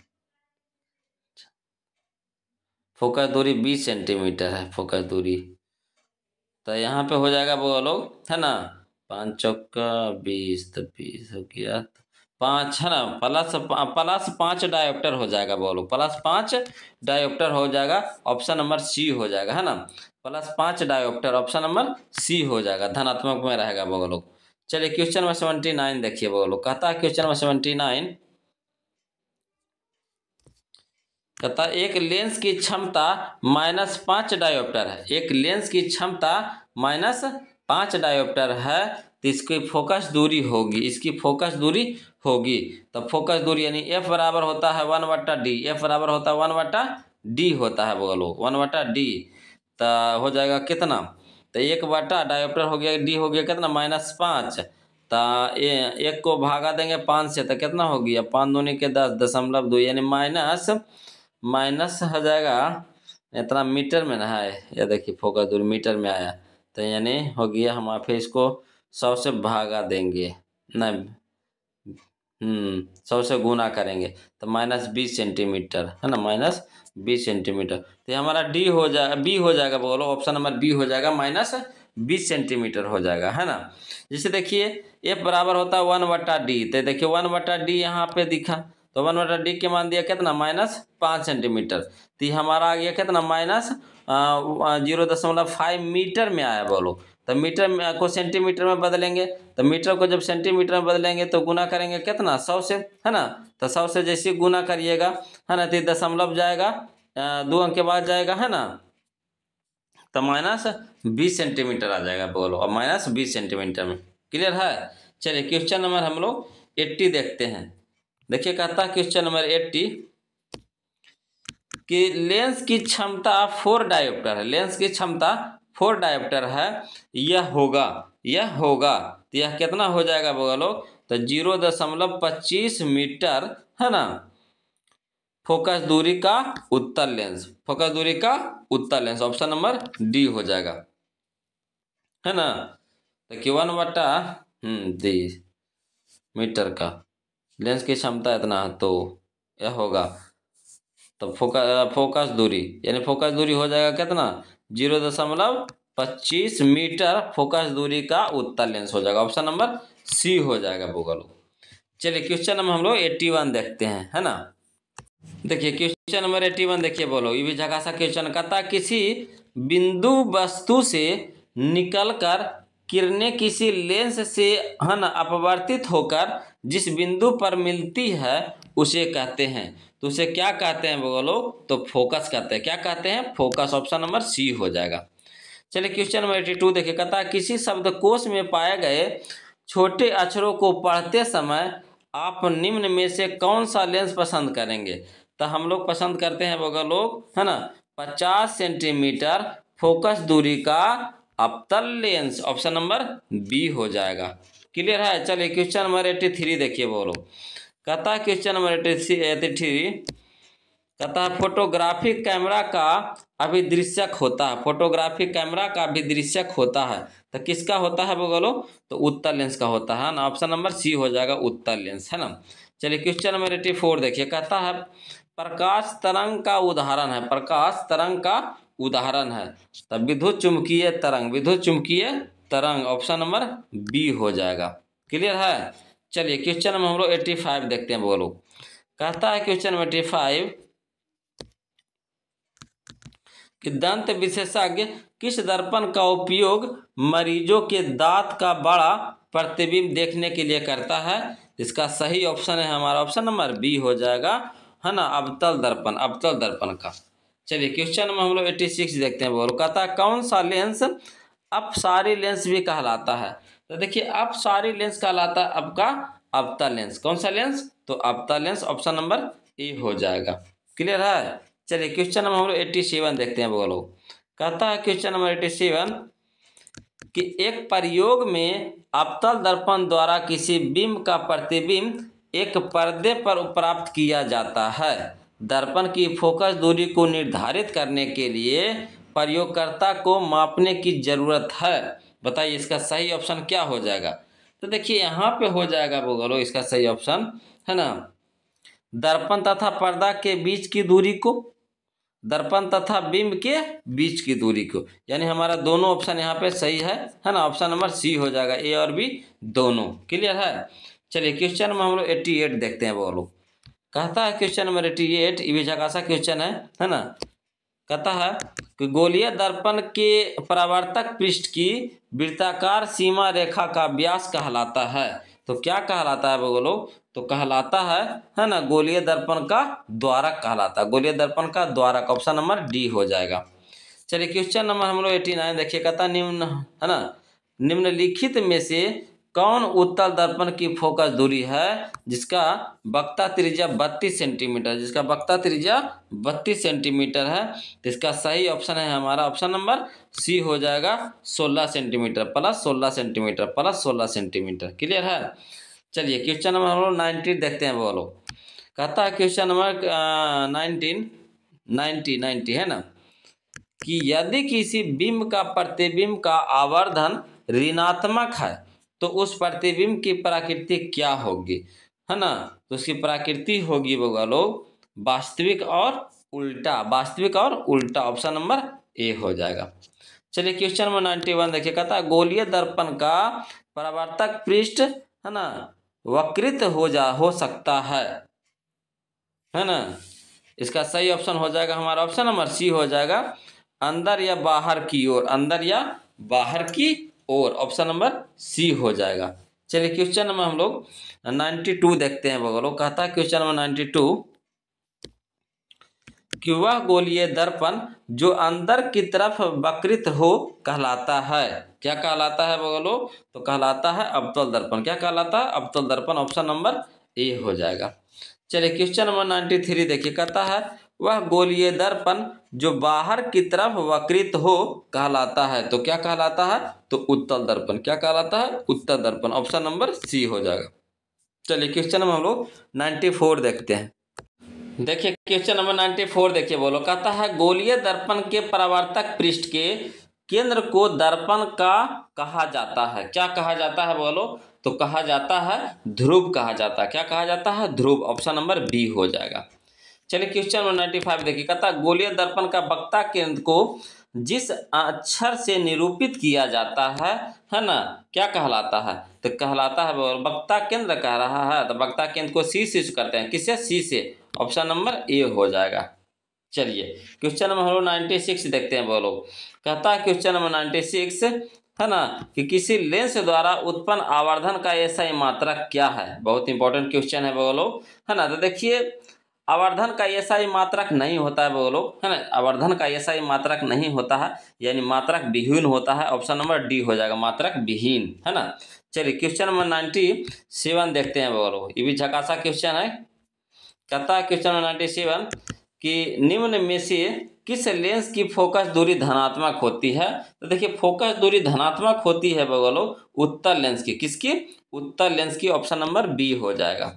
A: फोकस दूरी 20 सेंटीमीटर है फोकस दूरी। तो यहाँ पे हो जाएगा वो लोग, है ना, 5 चौका 20, तो 20 हो गया, 5 है ना, प्लस 5 डायोप्टर हो जाएगा बोलो, +5 डायोप्टर हो जाएगा, ऑप्शन नंबर सी हो जाएगा, है ना। +5 डायोप्टर ऑप्शन नंबर सी हो जाएगा, धनात्मक में रहेगा बोलो। चलिए क्वेश्चन नंबर 79 देखिए बोलो, कहता है क्वेश्चन नंबर 79, कहता है एक लेंस की क्षमता -5 डायोप्टर है, एक लेंस की क्षमता -5 डायोप्टर है, तो इसकी फोकस दूरी होगी, इसकी फोकस दूरी होगी, तो फोकस दूरी यानी एफ बराबर होता है 1/d, एफ बराबर होता है 1/d होता है बोलो, 1/d, तो हो जाएगा कितना, तो 1/, डायोप्टर हो गया, डी हो गया कितना -5, तो एक को भागा देंगे 5 से तो कितना हो गया, 5 दूनी के 10, 0.2 यानी माइनस हो जाएगा, इतना मीटर में ना है, ये देखिए फोकस दूरी मीटर में आया, तो यानी हो गया, हम फिर इसको 100 से भागा देंगे, नहीं 100 से गुना करेंगे तो -20 सेंटीमीटर, है ना, -20 सेंटीमीटर, तो ये हमारा डी हो जाएगा, बी हो जाएगा बोलो, ऑप्शन नंबर बी हो जाएगा, -20 सेंटीमीटर हो जाएगा, है ना। जैसे देखिए एफ बराबर होता है 1/d, तो देखिए 1/d यहाँ पे दिखा, तो 1/d के मान दिया कितना -5 सेंटीमीटर, तो ये हमारा आ गया कितना -0.5 मीटर में आया बोलो, तो मीटर में को सेंटीमीटर में बदलेंगे, तो मीटर को जब सेंटीमीटर में बदलेंगे तो गुना करेंगे कितना 100 से, है ना, तो 100 से जैसे गुना करिएगा, है ना, तो दशमलव जाएगा 2 अंक के बाद जाएगा, है ना, तो -20 सेंटीमीटर आ जाएगा बोलो, और -20 सेंटीमीटर में, क्लियर है। चलिए क्वेश्चन नंबर हम लोग 80 देखते हैं। देखिए कहता है क्वेश्चन नंबर 80 कि लेंस की क्षमता 4 डायोप्टर है, लेंस की क्षमता 4 डायोप्टर है, यह होगा तो यह कितना हो जाएगा बोलो, तो 0.25 मीटर, है ना, फोकस दूरी का उत्तल लेंस, फोकस दूरी का उत्तल लेंस, ऑप्शन नंबर डी हो जाएगा, है ना। तो 1/d मीटर का लेंस की क्षमता इतना है, तो यह होगा, तो फोकस दूरी यानी फोकस दूरी हो जाएगा कितना 0.25 मीटर, फोकस दूरी का उत्तल लेंस हो जाएगा, ऑप्शन नंबर सी हो जाएगा बोलो। चलिए क्वेश्चन नंबर हम लोग 81 देखते हैं, है ना। देखिए क्वेश्चन नंबर 81 देखिए बोलो, ये भी जगह सा क्वेश्चन कहता, किसी बिंदु वस्तु से निकलकर किरणें किसी लेंस से, है ना, अपवर्तित होकर जिस बिंदु पर मिलती है उसे कहते हैं, तो उसे क्या कहते हैं बोलो, तो फोकस कहते हैं, क्या कहते हैं, फोकस, ऑप्शन नंबर सी हो जाएगा। चलिए क्वेश्चन नंबर 82 देखिए, कहता किसी शब्दकोश में पाए गए छोटे अक्षरों को पढ़ते समय आप निम्न में से कौन सा लेंस पसंद करेंगे, तो हम लोग पसंद करते हैं बोगा लोग, है ना, 50 सेंटीमीटर फोकस दूरी का अवतल लेंस, ऑप्शन नंबर बी हो जाएगा, क्लियर है। चलिए क्वेश्चन नंबर 83 देखिए बोलो, कहता है क्वेश्चन नंबर 83 कहता है फोटोग्राफिक कैमरा का अभिदृश्यक होता है, फोटोग्राफिक कैमरा का अभिदृश्यक होता है, तो किसका होता है बोलो, तो उत्तल लेंस का होता है ना, ऑप्शन नंबर सी हो जाएगा, उत्तल लेंस, है ना। चलिए क्वेश्चन नंबर 84 देखिए, कहता है प्रकाश तरंग का उदाहरण है, प्रकाश तरंग का उदाहरण है, तब विद्युत चुंबकीय तरंग, विद्युत चुंबकीय तरंग, ऑप्शन नंबर बी हो जाएगा, क्लियर है। चलिए क्वेश्चन नंबर हम लोग 85 देखते हैं बोलो, कहता है क्वेश्चन नंबर 85 कि दंत विशेषज्ञ किस दर्पण का उपयोग मरीजों के दांत का बड़ा प्रतिबिंब देखने के लिए करता है, इसका सही ऑप्शन है हमारा ऑप्शन नंबर बी हो जाएगा, है ना, अवतल दर्पण, अवतल दर्पण का। चलिए क्वेश्चन में हम लोग 86 देखते हैं बोलो, कहता है कौन सा लेंस अपसारी लेंस भी कहलाता है, तो देखिए अपसारी लेंस कहलाता है आपका अवतल लेंस, कौन सा लेंस, तो अवतल लेंस, ऑप्शन नंबर ए हो जाएगा, क्लियर है। चलिए क्वेश्चन नंबर हम लोग 87 देखते हैं बोलो, कहता है क्वेश्चन नंबर 87 कि एक प्रयोग में अवतल दर्पण द्वारा किसी बिंब का प्रतिबिंब एक पर्दे पर प्राप्त किया जाता है, दर्पण की फोकस दूरी को निर्धारित करने के लिए प्रयोगकर्ता को मापने की जरूरत है, बताइए इसका सही ऑप्शन क्या हो जाएगा, तो देखिए यहाँ पे हो जाएगा बोलो इसका सही ऑप्शन, है ना, दर्पण तथा पर्दा के बीच की दूरी को, दर्पण तथा बिंब के बीच की दूरी को, यानी हमारा दोनों ऑप्शन यहाँ पे सही है ना, ऑप्शन नंबर सी हो जाएगा, ए और बी दोनों, क्लियर है। चलिए क्वेश्चन में हम लोग 88 देखते हैं। बोलो कहता है क्वेश्चन नंबर 88, ये भी झकासा क्वेश्चन है ना। कहता है कि गोलीय दर्पण के परावर्तक पृष्ठ की वृत्ताकार सीमा रेखा का व्यास कहलाता है। तो क्या कहलाता है बोलो? तो कहलाता है ना, गोलीय दर्पण का द्वारक कहलाता है। गोलीय दर्पण का द्वारक, ऑप्शन नंबर डी हो जाएगा। चलिए क्वेश्चन नंबर हम लोग 89 देखिए। कहता निम्न है ना, निम्नलिखित में से कौन उत्तल दर्पण की फोकस दूरी है जिसका वक्ता त्रिज्या 32 सेंटीमीटर, जिसका वक्ता त्रिज्या 32 सेंटीमीटर है? तो इसका सही ऑप्शन है हमारा ऑप्शन नंबर सी हो जाएगा, 16 centimetre plus 16 centimetre plus 16 centimetre. Clear है? चलिए क्वेश्चन नंबर हम लोग 90 देखते हैं। बोलो कहता है क्वेश्चन नंबर 90 है ना, कि यदि किसी बिंब का प्रतिबिंब का आवर्धन ऋणात्मक है तो उस प्रतिबिंब की प्रकृति क्या होगी, है ना? तो उसकी प्रकृति होगी बोलो वास्तविक और उल्टा, वास्तविक और उल्टा, ऑप्शन नंबर ए हो जाएगा। चलिए क्वेश्चन नंबर 91 देखिए। कहता है गोलीय दर्पण का परावर्तक पृष्ठ है ना वक्रित हो सकता है ना। इसका सही ऑप्शन हो जाएगा हमारा ऑप्शन नंबर सी हो जाएगा, अंदर या बाहर की ओर, अंदर या बाहर की ओर, ऑप्शन नंबर सी हो जाएगा। चलिए क्वेश्चन नंबर हम लोग 92 देखते हैं। बोलो कहता है क्वेश्चन नंबर 92 कि वह गोलीय दर्पण जो अंदर की तरफ वक्रित हो कहलाता है। क्या कहलाता है बोलो? तो कहलाता है अवतल दर्पण। क्या कहलाता है? अवतल दर्पण, ऑप्शन नंबर ए हो जाएगा। चलिए क्वेश्चन नंबर 93 देखिए। कहता है वह गोलीय दर्पण जो बाहर की तरफ वक्रित हो कहलाता है। तो क्या कहलाता है? तो उत्तल दर्पण। क्या कहलाता है? उत्तल दर्पण, ऑप्शन नंबर सी हो जाएगा। चलिए क्वेश्चन नंबर हम लोग 94 देखते हैं। देखिए क्वेश्चन नंबर 94 देखिए। बोलो कहता है गोलीय दर्पण के परावर्तक पृष्ठ के केंद्र को दर्पण का कहा जाता है। क्या कहा जाता है बोलो? तो कहा जाता है ध्रुव कहा जाता है। क्या कहा जाता है? ध्रुव, ऑप्शन नंबर बी हो जाएगा। चलिए क्वेश्चन नंबर 95 देखिए। कहता है गोलीय दर्पण का वक्ता केंद्र को जिस अक्षर से निरूपित किया जाता है ना, क्या कहलाता है? तो कहलाता है वक्ता केंद्र कह रहा है, तो वक्ता केंद्र को सी से करते हैं। किससे? सी से, ऑप्शन नंबर ए हो जाएगा। चलिए क्वेश्चन नंबर हम लोग 96 देखते हैं। बोलो कहता है क्वेश्चन नंबर 96 है ना, कि किसी लेंस द्वारा उत्पन्न आवर्धन का ऐसा मात्रक क्या है? बहुत इंपॉर्टेंट क्वेश्चन है बोलो, है ना। तो देखिए आवर्धन का ऐसा ही मात्रक नहीं होता है बोलो, है ना। आवर्धन का ऐसा ही मात्रक नहीं होता है, यानी मात्रक विहीन होता है, ऑप्शन नंबर डी हो जाएगा, मात्रक विहीन, है ना। चलिए क्वेश्चन नंबर 97 देखते हैं। बोलो ये भी झकासा क्वेश्चन है। कहता है क्वेश्चन नंबर 97 कि निम्न में से किस लेंस की फोकस दूरी धनात्मक होती है? तो देखिए फोकस दूरी धनात्मक होती है बोलो उत्तल लेंस की। किसकी? उत्तल लेंस की, ऑप्शन नंबर बी हो जाएगा।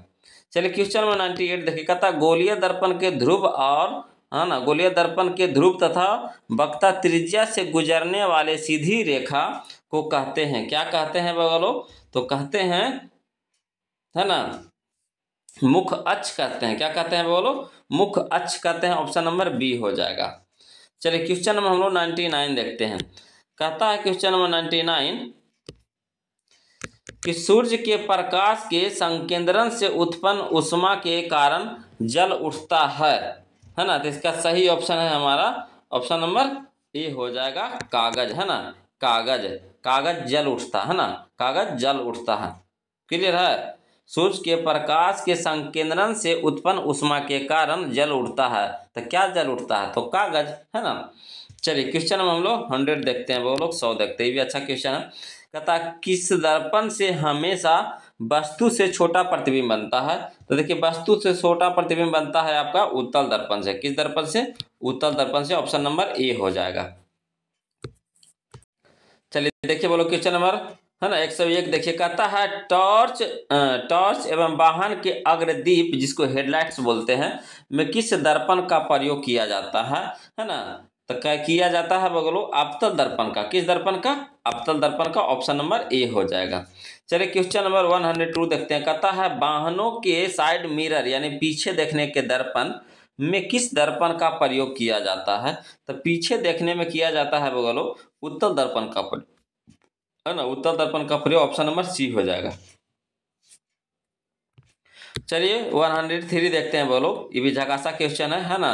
A: चलिए क्वेश्चन नंबर 98 देखिए। कहता गोलीय दर्पण के ध्रुव और, है ना, गोलीय दर्पण के ध्रुव तथा वक्ता त्रिज्या से गुजरने वाले सीधी रेखा को कहते हैं। क्या कहते हैं बोलो? तो कहते हैं, है ना, मुख अक्ष कहते हैं। क्या कहते हैं बोलो? मुख अक्ष कहते हैं, ऑप्शन नंबर बी हो जाएगा। चलिए क्वेश्चन नंबर हम लोग 99 देखते हैं। कहता है क्वेश्चन नंबर 99 कि सूर्य के प्रकाश के संकेंद्रण से उत्पन्न ऊष्मा के कारण जल उठता है ना। तो इसका सही ऑप्शन है हमारा ऑप्शन नंबर ए हो जाएगा, कागज, है ना। कागज, कागज जल उठता है ना, कागज जल उठता है। क्लियर है? सूर्य के प्रकाश के संकेंद्रण से उत्पन्न ऊष्मा के कारण जल उठता है। तो क्या जल उठता है? तो कागज, है ना। चलिए क्वेश्चन हम लोग 100 देखते हैं। वो लोग 100 देखते हैं, ये भी अच्छा क्वेश्चन है। कहता किस दर्पण से हमेशा वस्तु से छोटा प्रतिबिंब बनता है? तो देखिए वस्तु से छोटा प्रतिबिंब बनता है आपका उत्तल दर्पण से। किस दर्पण से? उत्तल दर्पण से, ऑप्शन नंबर ए हो जाएगा। चलिए देखिए बोलो क्वेश्चन नंबर, है ना, 101 देखिए। कहता है टॉर्च एवं वाहन के अग्रदीप, जिसको हेडलाइट्स बोलते हैं, में किस दर्पण का प्रयोग किया जाता है ना। तो क्या किया जाता है बोलो? अवतल दर्पण का। किस दर्पण का? अवतल दर्पण का, ऑप्शन नंबर ए हो जाएगा। चलिए क्वेश्चन नंबर 102 देखते हैं। कहता है वाहनों के साइड मिरर यानी पीछे देखने के दर्पण में किस दर्पण का प्रयोग किया जाता है? तो पीछे देखने में किया जाता है बोलो उत्तल दर्पण का प्रयोग, है ना। उत्तल दर्पण का प्रयोग, ऑप्शन नंबर सी हो जाएगा। चलिए 103 देखते हैं बोलो, ये भी झकासा क्वेश्चन है ना।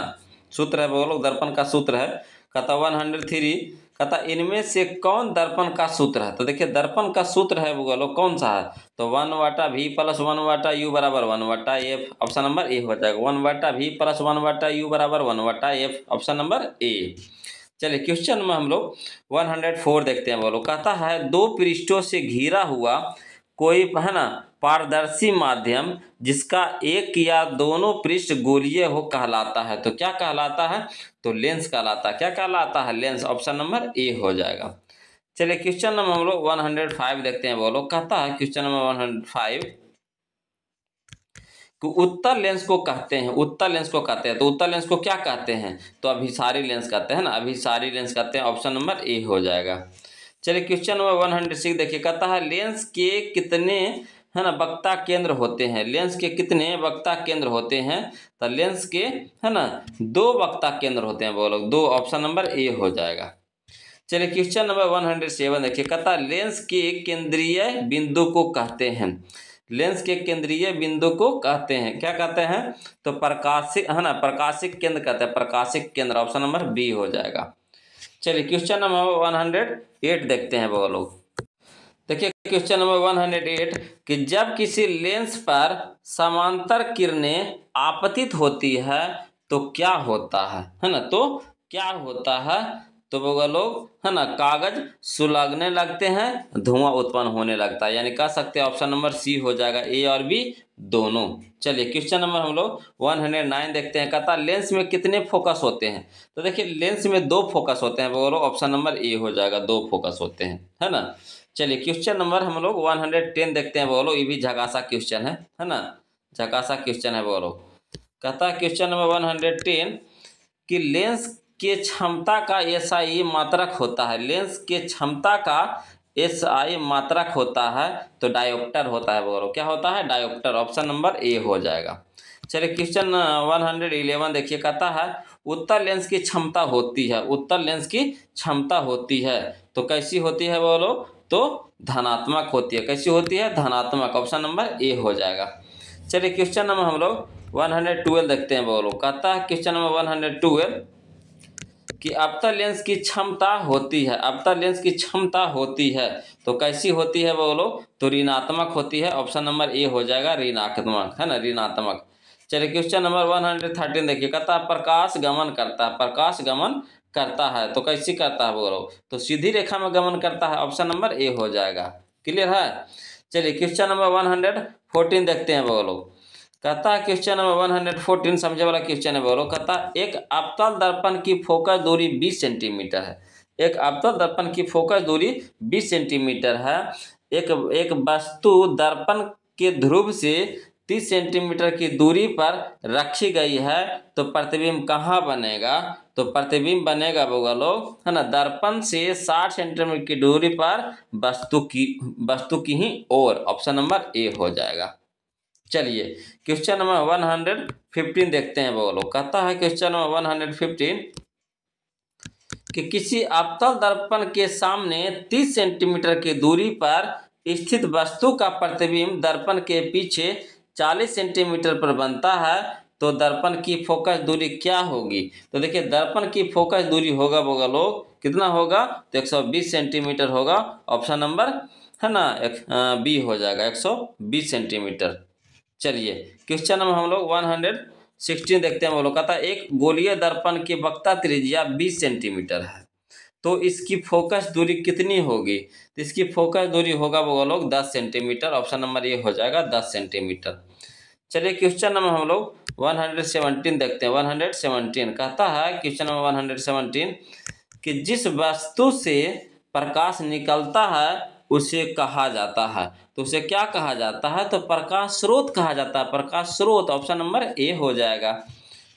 A: सूत्र है बोलो, दर्पण का सूत्र है। कहता 103, कहता इनमें से कौन दर्पण का सूत्र है। तो देखिए दर्पण का सूत्र है बोलो कौन सा है, तो 1/v प्लस 1/u बराबर 1/f, ऑप्शन नंबर ए हो जाएगा। 1/v प्लस 1/u बराबर 1/f, ऑप्शन नंबर ए। चलिए क्वेश्चन में हम लोग 104 देखते हैं बोलो। कहता है दो पृष्ठों से घिरा हुआ कोई है ना पारदर्शी माध्यम जिसका एक या दोनों पृष्ठ गोलीय हो कहलाता है। तो क्या कहलाता है, तो लेंस कहलाता है। क्या कहलाता है, लेंस, ऑप्शन नंबर ए हो जाएगा। चलिए क्वेश्चन नंबर हम लोग 105 देखते हैं बोलो। कहता है क्वेश्चन नंबर 105 कि उत्तल लेंस को कहते हैं, उत्तल लेंस को कहते हैं। तो उत्तल लेंस को क्या कहते हैं, तो अभिसारी लेंस कहते हैं ना, अभिसारी लेंस कहते हैं, ऑप्शन नंबर ए हो जाएगा। चलिए क्वेश्चन नंबर 106 देखिए। कहता है लेंस के कितने है ना वक्ता केंद्र होते हैं, लेंस के कितने वक्ता केंद्र होते हैं। तो लेंस के है ना 2 वक्ता केंद्र होते हैं बोलो, 2, ऑप्शन नंबर ए हो जाएगा। चलिए क्वेश्चन नंबर 107 देखिए। कहता है लेंस के केंद्रीय बिंदु को कहते हैं, लेंस के केंद्रीय बिंदु को कहते हैं, क्या कहते हैं, तो प्रकाशिक है ना, प्रकाशिक केंद्र कहते हैं, प्रकाशिक केंद्र, ऑप्शन नंबर बी हो जाएगा। चलिए क्वेश्चन नंबर 108 देखते हैं वो लोग। देखिए क्वेश्चन नंबर 108 कि जब किसी लेंस पर समांतर किरणें आपतित होती है तो क्या होता है ना, तो क्या होता है, तो वो लोग है ना कागज सुलगने लगते हैं, धुआं उत्पन्न होने लगता है, यानी कह सकते हैं ऑप्शन नंबर सी हो जाएगा, ए और बी दोनों। चलिए क्वेश्चन नंबर हम लोग 109 देखते हैं। कहता लेंस में कितने फोकस होते हैं। तो देखिए लेंस में 2 फोकस होते हैं, बोलो ऑप्शन नंबर ए हो जाएगा, 2 फोकस होते हैं, है ना। चलिए क्वेश्चन नंबर हम लोग 110 देखते हैं, बोलो ये भी झकासा क्वेश्चन है ना, झकासा क्वेश्चन है बोलो। कहता है क्वेश्चन नंबर 110 कि लेंस के क्षमता का एसआई मात्रक होता है, लेंस के क्षमता का एसआई मात्रक होता है तो डायोप्टर होता है बोलो, क्या होता है, डायोप्टर, ऑप्शन नंबर ए हो जाएगा। चलिए क्वेश्चन 111 देखिए। कहता है उत्तल लेंस की क्षमता होती है, उत्तल लेंस की क्षमता होती है तो कैसी होती है बोलो, तो धनात्मक होती है, कैसी होती है, धनात्मक, ऑप्शन नंबर ए हो जाएगा। चलिए क्वेश्चन नंबर हम लोग 112 देखते हैं बोलो। कहता है क्वेश्चन नंबर 112 कि अवतल लेंस की क्षमता होती है, अवतल लेंस की क्षमता होती है तो कैसी होती है बोलो, तो ऋणात्मक होती है, ऑप्शन नंबर ए हो जाएगा, ऋणात्मक, है ना, ऋणात्मक। चलिए क्वेश्चन नंबर 113 देखिए। कहता है प्रकाश गमन करता है, प्रकाश गमन करता है तो कैसी करता है बोलो, तो सीधी रेखा में गमन करता है, ऑप्शन नंबर ए हो जाएगा। क्लियर है। चलिए क्वेश्चन नंबर 114 देखते हैं बोलो। कहता है क्वेश्चन नंबर 114 समझे वाला क्वेश्चन है बोलो। कहता है एक अवतल दर्पण की फोकस दूरी 20 सेंटीमीटर है, एक अवतल दर्पण की फोकस दूरी 20 सेंटीमीटर है, एक वस्तु दर्पण के ध्रुव से 30 सेंटीमीटर की दूरी पर रखी गई है तो प्रतिबिंब कहाँ बनेगा, तो प्रतिबिंब बनेगा बोलो है ना दर्पण से 60 सेंटीमीटर की दूरी पर वस्तु की ही ओर, ऑप्शन नंबर ए हो जाएगा। चलिए क्वेश्चन नंबर 115 देखते हैं बोलो। कहता है क्वेश्चन नंबर 115 कि किसी अवतल दर्पण के सामने 30 सेंटीमीटर की दूरी पर स्थित वस्तु का प्रतिबिंब दर्पण के पीछे 40 सेंटीमीटर पर बनता है तो दर्पण की फोकस दूरी क्या होगी। तो देखिए दर्पण की फोकस दूरी होगा लोग कितना होगा, तो 120 सेंटीमीटर होगा, ऑप्शन नंबर है ना बी हो जाएगा, 120 सेंटीमीटर। चलिए क्वेश्चन नंबर हम लोग 116 देखते हैं बोलो। कहता है एक गोलीय दर्पण की वक्ता त्रिज्या 20 सेंटीमीटर है तो इसकी फोकस दूरी कितनी होगी, तो इसकी फोकस दूरी होगा वो लोग 10 सेंटीमीटर, ऑप्शन नंबर ये हो जाएगा 10 सेंटीमीटर। चलिए क्वेश्चन नंबर हम लोग 117 देखते हैं। 117 कहता है क्वेश्चन नंबर 117 कि जिस वस्तु से प्रकाश निकलता है उसे कहा जाता है, तो उसे क्या कहा जाता है, तो प्रकाश स्रोत कहा जाता है, प्रकाश स्रोत, ऑप्शन नंबर ए हो जाएगा।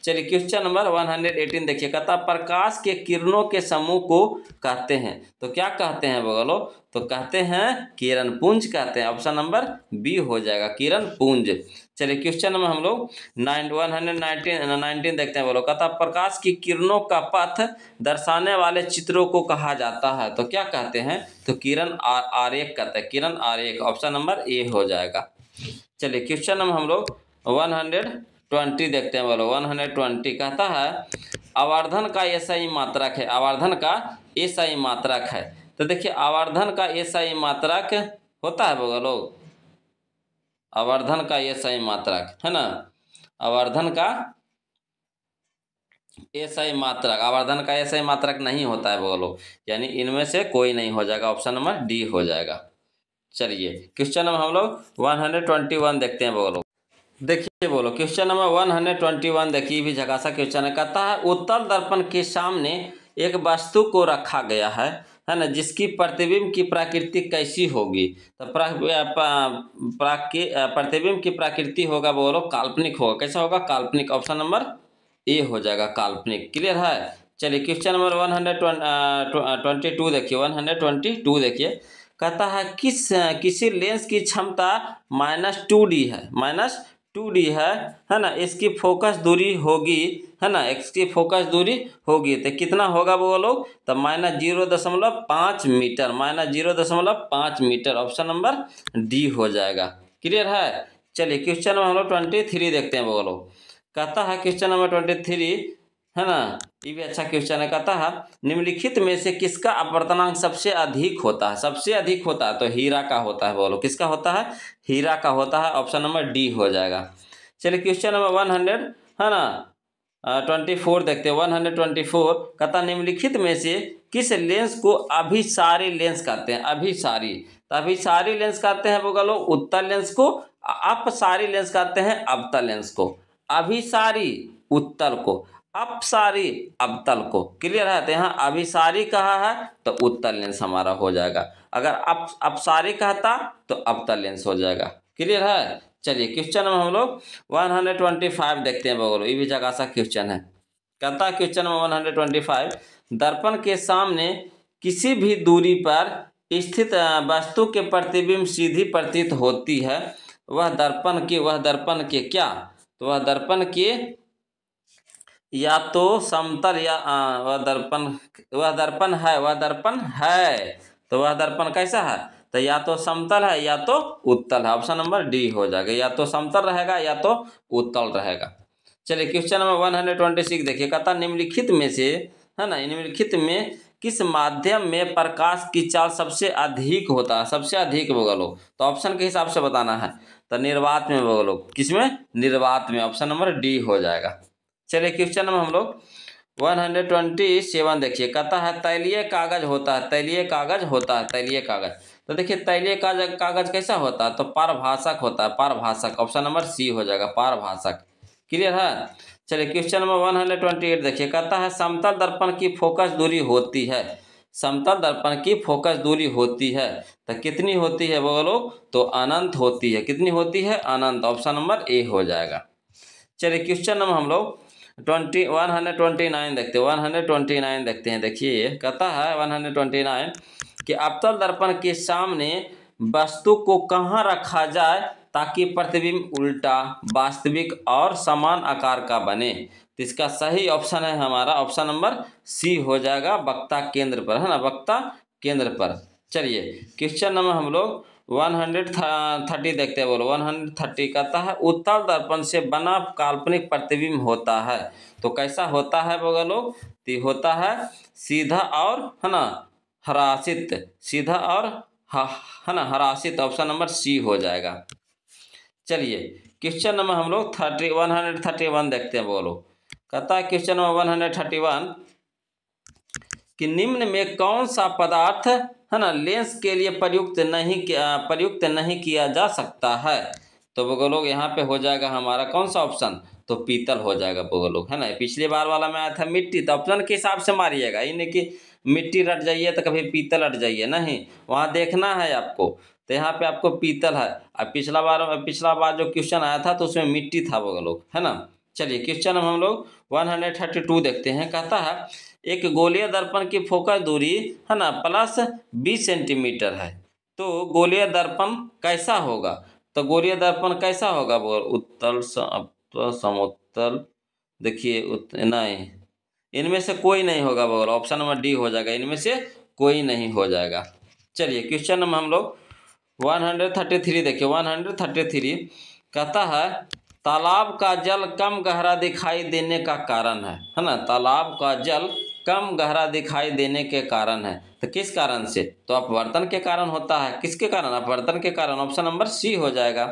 A: चलिए क्वेश्चन नंबर 118 देखिए। कहता प्रकाश के किरणों के समूह को कहते हैं तो क्या कहते हैं बोलो, तो कहते हैं किरण पुंज कहते हैं, ऑप्शन नंबर बी हो जाएगा, किरण पुंज। चलिए क्वेश्चन नंबर हम लोग 119 देखते हैं बोलो। कहता प्रकाश की किरणों का पथ दर्शाने वाले चित्रों को कहा जाता है तो क्या कहते हैं, तो किरण आरेख कहते हैं, किरण आरेख, ऑप्शन नंबर ए हो जाएगा। चलिए क्वेश्चन नंबर हम लोग 120 देखते हैं बोलो। 120 कहता है आवर्धन का एसआई मात्रक है, आवर्धन का एसआई मात्रक है। तो देखिए आवर्धन का एसआई मात्रक होता है बोलो, आवर्धन का एसआई मात्रक है ना, आवर्धन का एसआई मात्रक, आवर्धन का एसआई मात्रक नहीं होता है बोलो, यानी इनमें से कोई नहीं हो जाएगा, ऑप्शन नंबर डी हो जाएगा। चलिए क्वेश्चन नंबर हम लोग 121 देखते हैं बोलो। देखिए बोलो क्वेश्चन नंबर 121 देखिए, भी झकासा क्वेश्चन है। कहता है उत्तल दर्पण के सामने एक वस्तु को रखा गया है ना, जिसकी प्रतिबिंब की प्रकृति कैसी होगी? तो प्रतिबिंब की प्रकृति होगा बोलो काल्पनिक होगा। कैसा होगा? काल्पनिक। ऑप्शन नंबर ए हो जाएगा, काल्पनिक। क्लियर है? चलिए क्वेश्चन नंबर 122 देखिए, 122 देखिए। कहता है किसी लेंस की क्षमता -2D है, -2D है ना, इसकी फोकस दूरी होगी, है ना, इसकी फोकस दूरी होगी तो कितना होगा बोलो? तो -0.5 meter, -0.5 meter. Option number D हो जाएगा। क्लियर है? चलिए क्वेश्चन नंबर हम लोग 23 देखते हैं बोलो। कहता है क्वेश्चन नंबर 23 है ना, ये भी अच्छा क्वेश्चन है। कहता है निम्नलिखित में से किसका अपवर्तनांक सबसे अधिक होता है? सबसे अधिक होता है तो हीरा का होता है बोलो। किसका होता है? हीरा का होता है। ऑप्शन नंबर डी हो जाएगा। चलिए क्वेश्चन नंबर 100 है ना 24 देखते हैं। 124 कहता निम्नलिखित में से किस लेंस को अभिसारी लेंस कहते हैं? अभिसारी, तो अभिसारी लेंस कहते हैं बोलो उत्तल लेंस को, अपसारी लेंस कहते हैं अवतल लेंस को। अभिसारी उत्तल को, अपसारी अवतल को। क्लियर है? तो यहाँ अभिसारी कहा है तो उत्तल लेंस हमारा हो जाएगा, अगर अपसारी कहता तो अवतल लेंस हो जाएगा। क्लियर है? चलिए क्वेश्चन में हम लोग 125 देखते हैं बोलो, ये भी जगह सा क्वेश्चन है। कहता है क्वेश्चन में 125 दर्पण के सामने किसी भी दूरी पर स्थित वस्तु के प्रतिबिंब सीधी प्रतीत होती है, वह दर्पण के क्या? तो वह दर्पण के या तो समतल या वह दर्पण है। तो वह दर्पण कैसा है? तो या तो समतल है या तो उत्तल है। ऑप्शन नंबर डी हो जाएगा, या तो समतल रहेगा या तो उत्तल रहेगा। चलिए क्वेश्चन नंबर 126 देखिए। कहता निम्नलिखित में से है ना, निम्नलिखित में किस माध्यम में प्रकाश की चाल सबसे अधिक होता है? सबसे अधिक बोलो तो ऑप्शन के हिसाब से बताना है। तो निर्वात में बोलो, किसमें? निर्वात में। ऑप्शन नंबर डी हो जाएगा। चलिए क्वेश्चन में हम लोग 127 देखिए। कहता है तैलीय कागज होता है, तैलीय कागज होता है, तैलीय कागज। तो देखिए तैलीय कागज कैसा होता है? तो पारभाषक होता है, पारभाषक। ऑप्शन नंबर सी हो जाएगा, पारभाषक। क्लियर है? चलिए क्वेश्चन नंबर 128 देखिए। कहता है समतल दर्पण की फोकस दूरी होती है, समतल दर्पण की फोकस दूरी होती है तो कितनी होती है बोलो? तो अनंत होती है। कितनी होती है? अनंत। ऑप्शन नंबर ए हो जाएगा। चलिए क्वेश्चन नंबर हम लोग 129 देखते हैं। 129 देखते हैं। देखिए कहता है 129 कि अवतल दर्पण के सामने वस्तु को कहाँ रखा जाए ताकि प्रतिबिंब उल्टा, वास्तविक और समान आकार का बने? तो इसका सही ऑप्शन है हमारा ऑप्शन नंबर सी हो जाएगा, वक्ता केंद्र पर, है ना, वक्ता केंद्र पर। चलिए क्वेश्चन नंबर हम लोग 130 देखते हैं बोलो। 130 कहता है उत्तल दर्पण से बना काल्पनिक प्रतिबिंब होता है तो कैसा होता है बोलो? तो होता है सीधा और, है ना, हरासित, सीधा और है ना, हरासित। ऑप्शन नंबर सी हो जाएगा। चलिए क्वेश्चन नंबर हम लोग 131 देखते हैं बोलो। कहता है क्वेश्चन नंबर 131 कि निम्न में कौन सा पदार्थ, है ना, लेंस के लिए प्रयुक्त नहीं किया जा सकता है? तो बोलो यहाँ पे हो जाएगा हमारा कौन सा ऑप्शन? तो पीतल हो जाएगा बोलो, है ना। पिछली बार वाला में आया था मिट्टी, तो ऑप्शन के हिसाब से मारिएगा, ये नहीं कि मिट्टी रट जाइए तो कभी पीतल रट जाइए, नहीं, वहाँ देखना है आपको। तो यहाँ पे आपको पीतल है। अब पिछला बार जो क्वेश्चन आया था तो उसमें मिट्टी था बोलो, है ना। चलिए क्वेश्चन हम लोग 132 देखते हैं। कहता है एक गोलीय दर्पण की फोकस दूरी, है ना, +20 सेंटीमीटर है तो गोलीय दर्पण कैसा होगा? तो गोलीय दर्पण कैसा होगा बोल? उत्तल, समोत्तल। देखिए नहीं, इनमें से कोई नहीं होगा बोल। ऑप्शन नंबर डी हो जाएगा, इनमें से कोई नहीं हो जाएगा। चलिए क्वेश्चन नंबर हम लोग 133 देखिए। 133 कहता है तालाब का जल कम गहरा दिखाई देने का कारण है ना। तालाब का जल कम गहरा दिखाई देने के कारण है, तो किस कारण से? तो अपवर्तन के कारण होता है। किसके कारण? अपवर्तन के कारण। ऑप्शन नंबर सी हो जाएगा।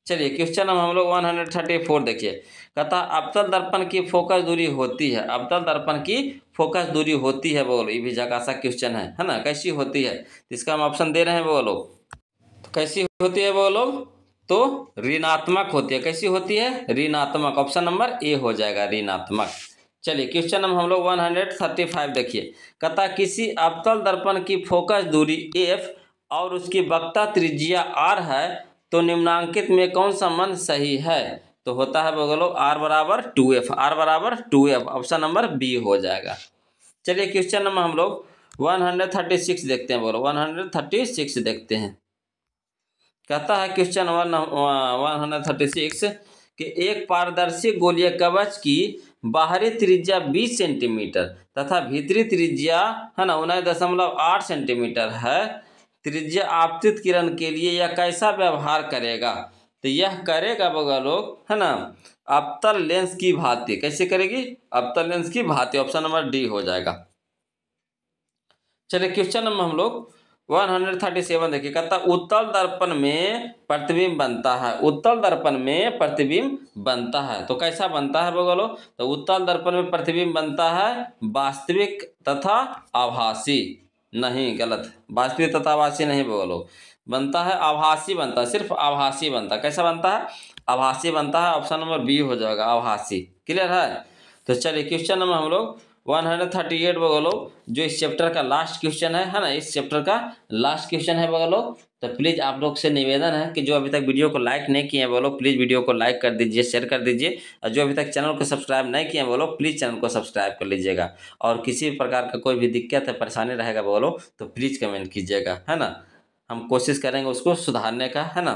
A: चलिए क्वेश्चन हम लोग 134 देखिए। कहता अवतल दर्पण की फोकस दूरी होती है। अवतल दर्पण की फोकस दूरी होती है बोलो, ये भी झकासा क्वेश्चन है ना। कैसी होती है? इसका हम ऑप्शन दे रहे हैं बोलो। तो कैसी होती है बोलो? तो ऋणात्मक होती है। कैसी होती है? ऋणात्मक। ऑप्शन नंबर ए हो जाएगा, ऋणात्मक। चलिए क्वेश्चन हम लोग 135 देखिए। कहता किसी अवतल दर्पण की फोकस दूरी f और उसकी वक्रता त्रिज्या r है, तो निम्नांकित में कौन सा मान सही है? तो होता है बोलो r बराबर 2f। r बराबर 2f। ऑप्शन नंबर बी हो जाएगा। चलिए क्वेश्चन नंबर हम लोग 136 देखते हैं बोलो। 136 देखते हैं। कहता है क्वेश्चन 136 कि एक पारदर्शी गोलीय कवच की बाहरी त्रिज्या 20 सेंटीमीटर तथा भीतरी त्रिज्या है ना 19.8 सेंटीमीटर है। त्रिज्या आपतित किरण के लिए यह कैसा व्यवहार करेगा? तो यह करेगा बगा लोग है ना अवतल लेंस की भांति। कैसे करेगी? अवतल लेंस की भांति। ऑप्शन नंबर डी हो जाएगा। चलिए क्वेश्चन नंबर हम लोग 137 देखिए। कहता उत्तल दर्पण में प्रतिबिंब बनता है। उत्तल दर्पण में प्रतिबिंब बनता है, तो कैसा बनता है बोलो? तो उत्तल दर्पण में प्रतिबिंब बनता है वास्तविक तथा आभासी। नहीं, गलत। वास्तविक तथा आभासी नहीं बोलो, बनता है आभासी बनता है, सिर्फ आभासी बनता है। कैसा बनता है? आभासी बनता है। ऑप्शन नंबर बी हो जाएगा, आभासी। क्लियर है? तो चलिए क्वेश्चन नंबर हम लोग 138 बोलो, जो इस चैप्टर का लास्ट क्वेश्चन है ना। इस चैप्टर का लास्ट क्वेश्चन है बोलो। तो प्लीज़ आप लोग से निवेदन है कि जो अभी तक वीडियो को लाइक नहीं किए हैं बोलो, प्लीज़ वीडियो को लाइक कर दीजिए, शेयर कर दीजिए। और जो अभी तक चैनल को सब्सक्राइब नहीं किए हैं बोलो, प्लीज़ चैनल को सब्सक्राइब कर लीजिएगा। और किसी भी प्रकार का कोई भी दिक्कत है, परेशानी रहेगा बोलो, तो प्लीज़ कमेंट कीजिएगा, है ना। हम कोशिश करेंगे उसको सुधारने का, है ना।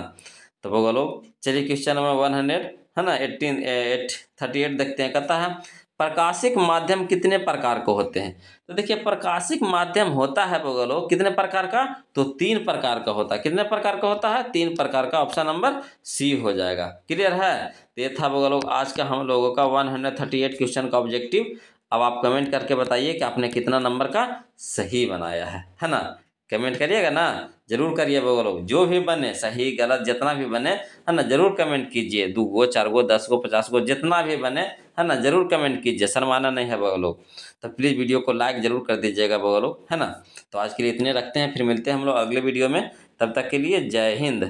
A: तो बोलो चलिए क्वेश्चन नंबर 100 है ना 38 देखते हैं। कहता है प्रकाशिक माध्यम कितने प्रकार के होते हैं? तो देखिए प्रकाशिक माध्यम होता है बोलो कितने प्रकार का? तो 3 प्रकार का होता है। कितने प्रकार का होता है? 3 प्रकार का। ऑप्शन नंबर सी हो जाएगा। क्लियर है? तो ये था बोलो आज का हम लोगों का 138 क्वेश्चन का ऑब्जेक्टिव। अब आप कमेंट करके बताइए कि आपने कितना नंबर का सही बनाया है ना। कमेंट करिएगा ना, जरूर करिए बोलो। जो भी बने सही गलत जितना भी बने है ना, जरूर कमेंट कीजिए। 2 गो 4 गो 10 गो 50 गो जितना भी बने है ना, जरूर कमेंट कीजिए, शर्माना नहीं है बोलो। तो प्लीज़ वीडियो को लाइक जरूर कर दीजिएगा बोलो, है ना। तो आज के लिए इतने रखते हैं, फिर मिलते हैं हम लोग अगले वीडियो में। तब तक के लिए जय हिंद।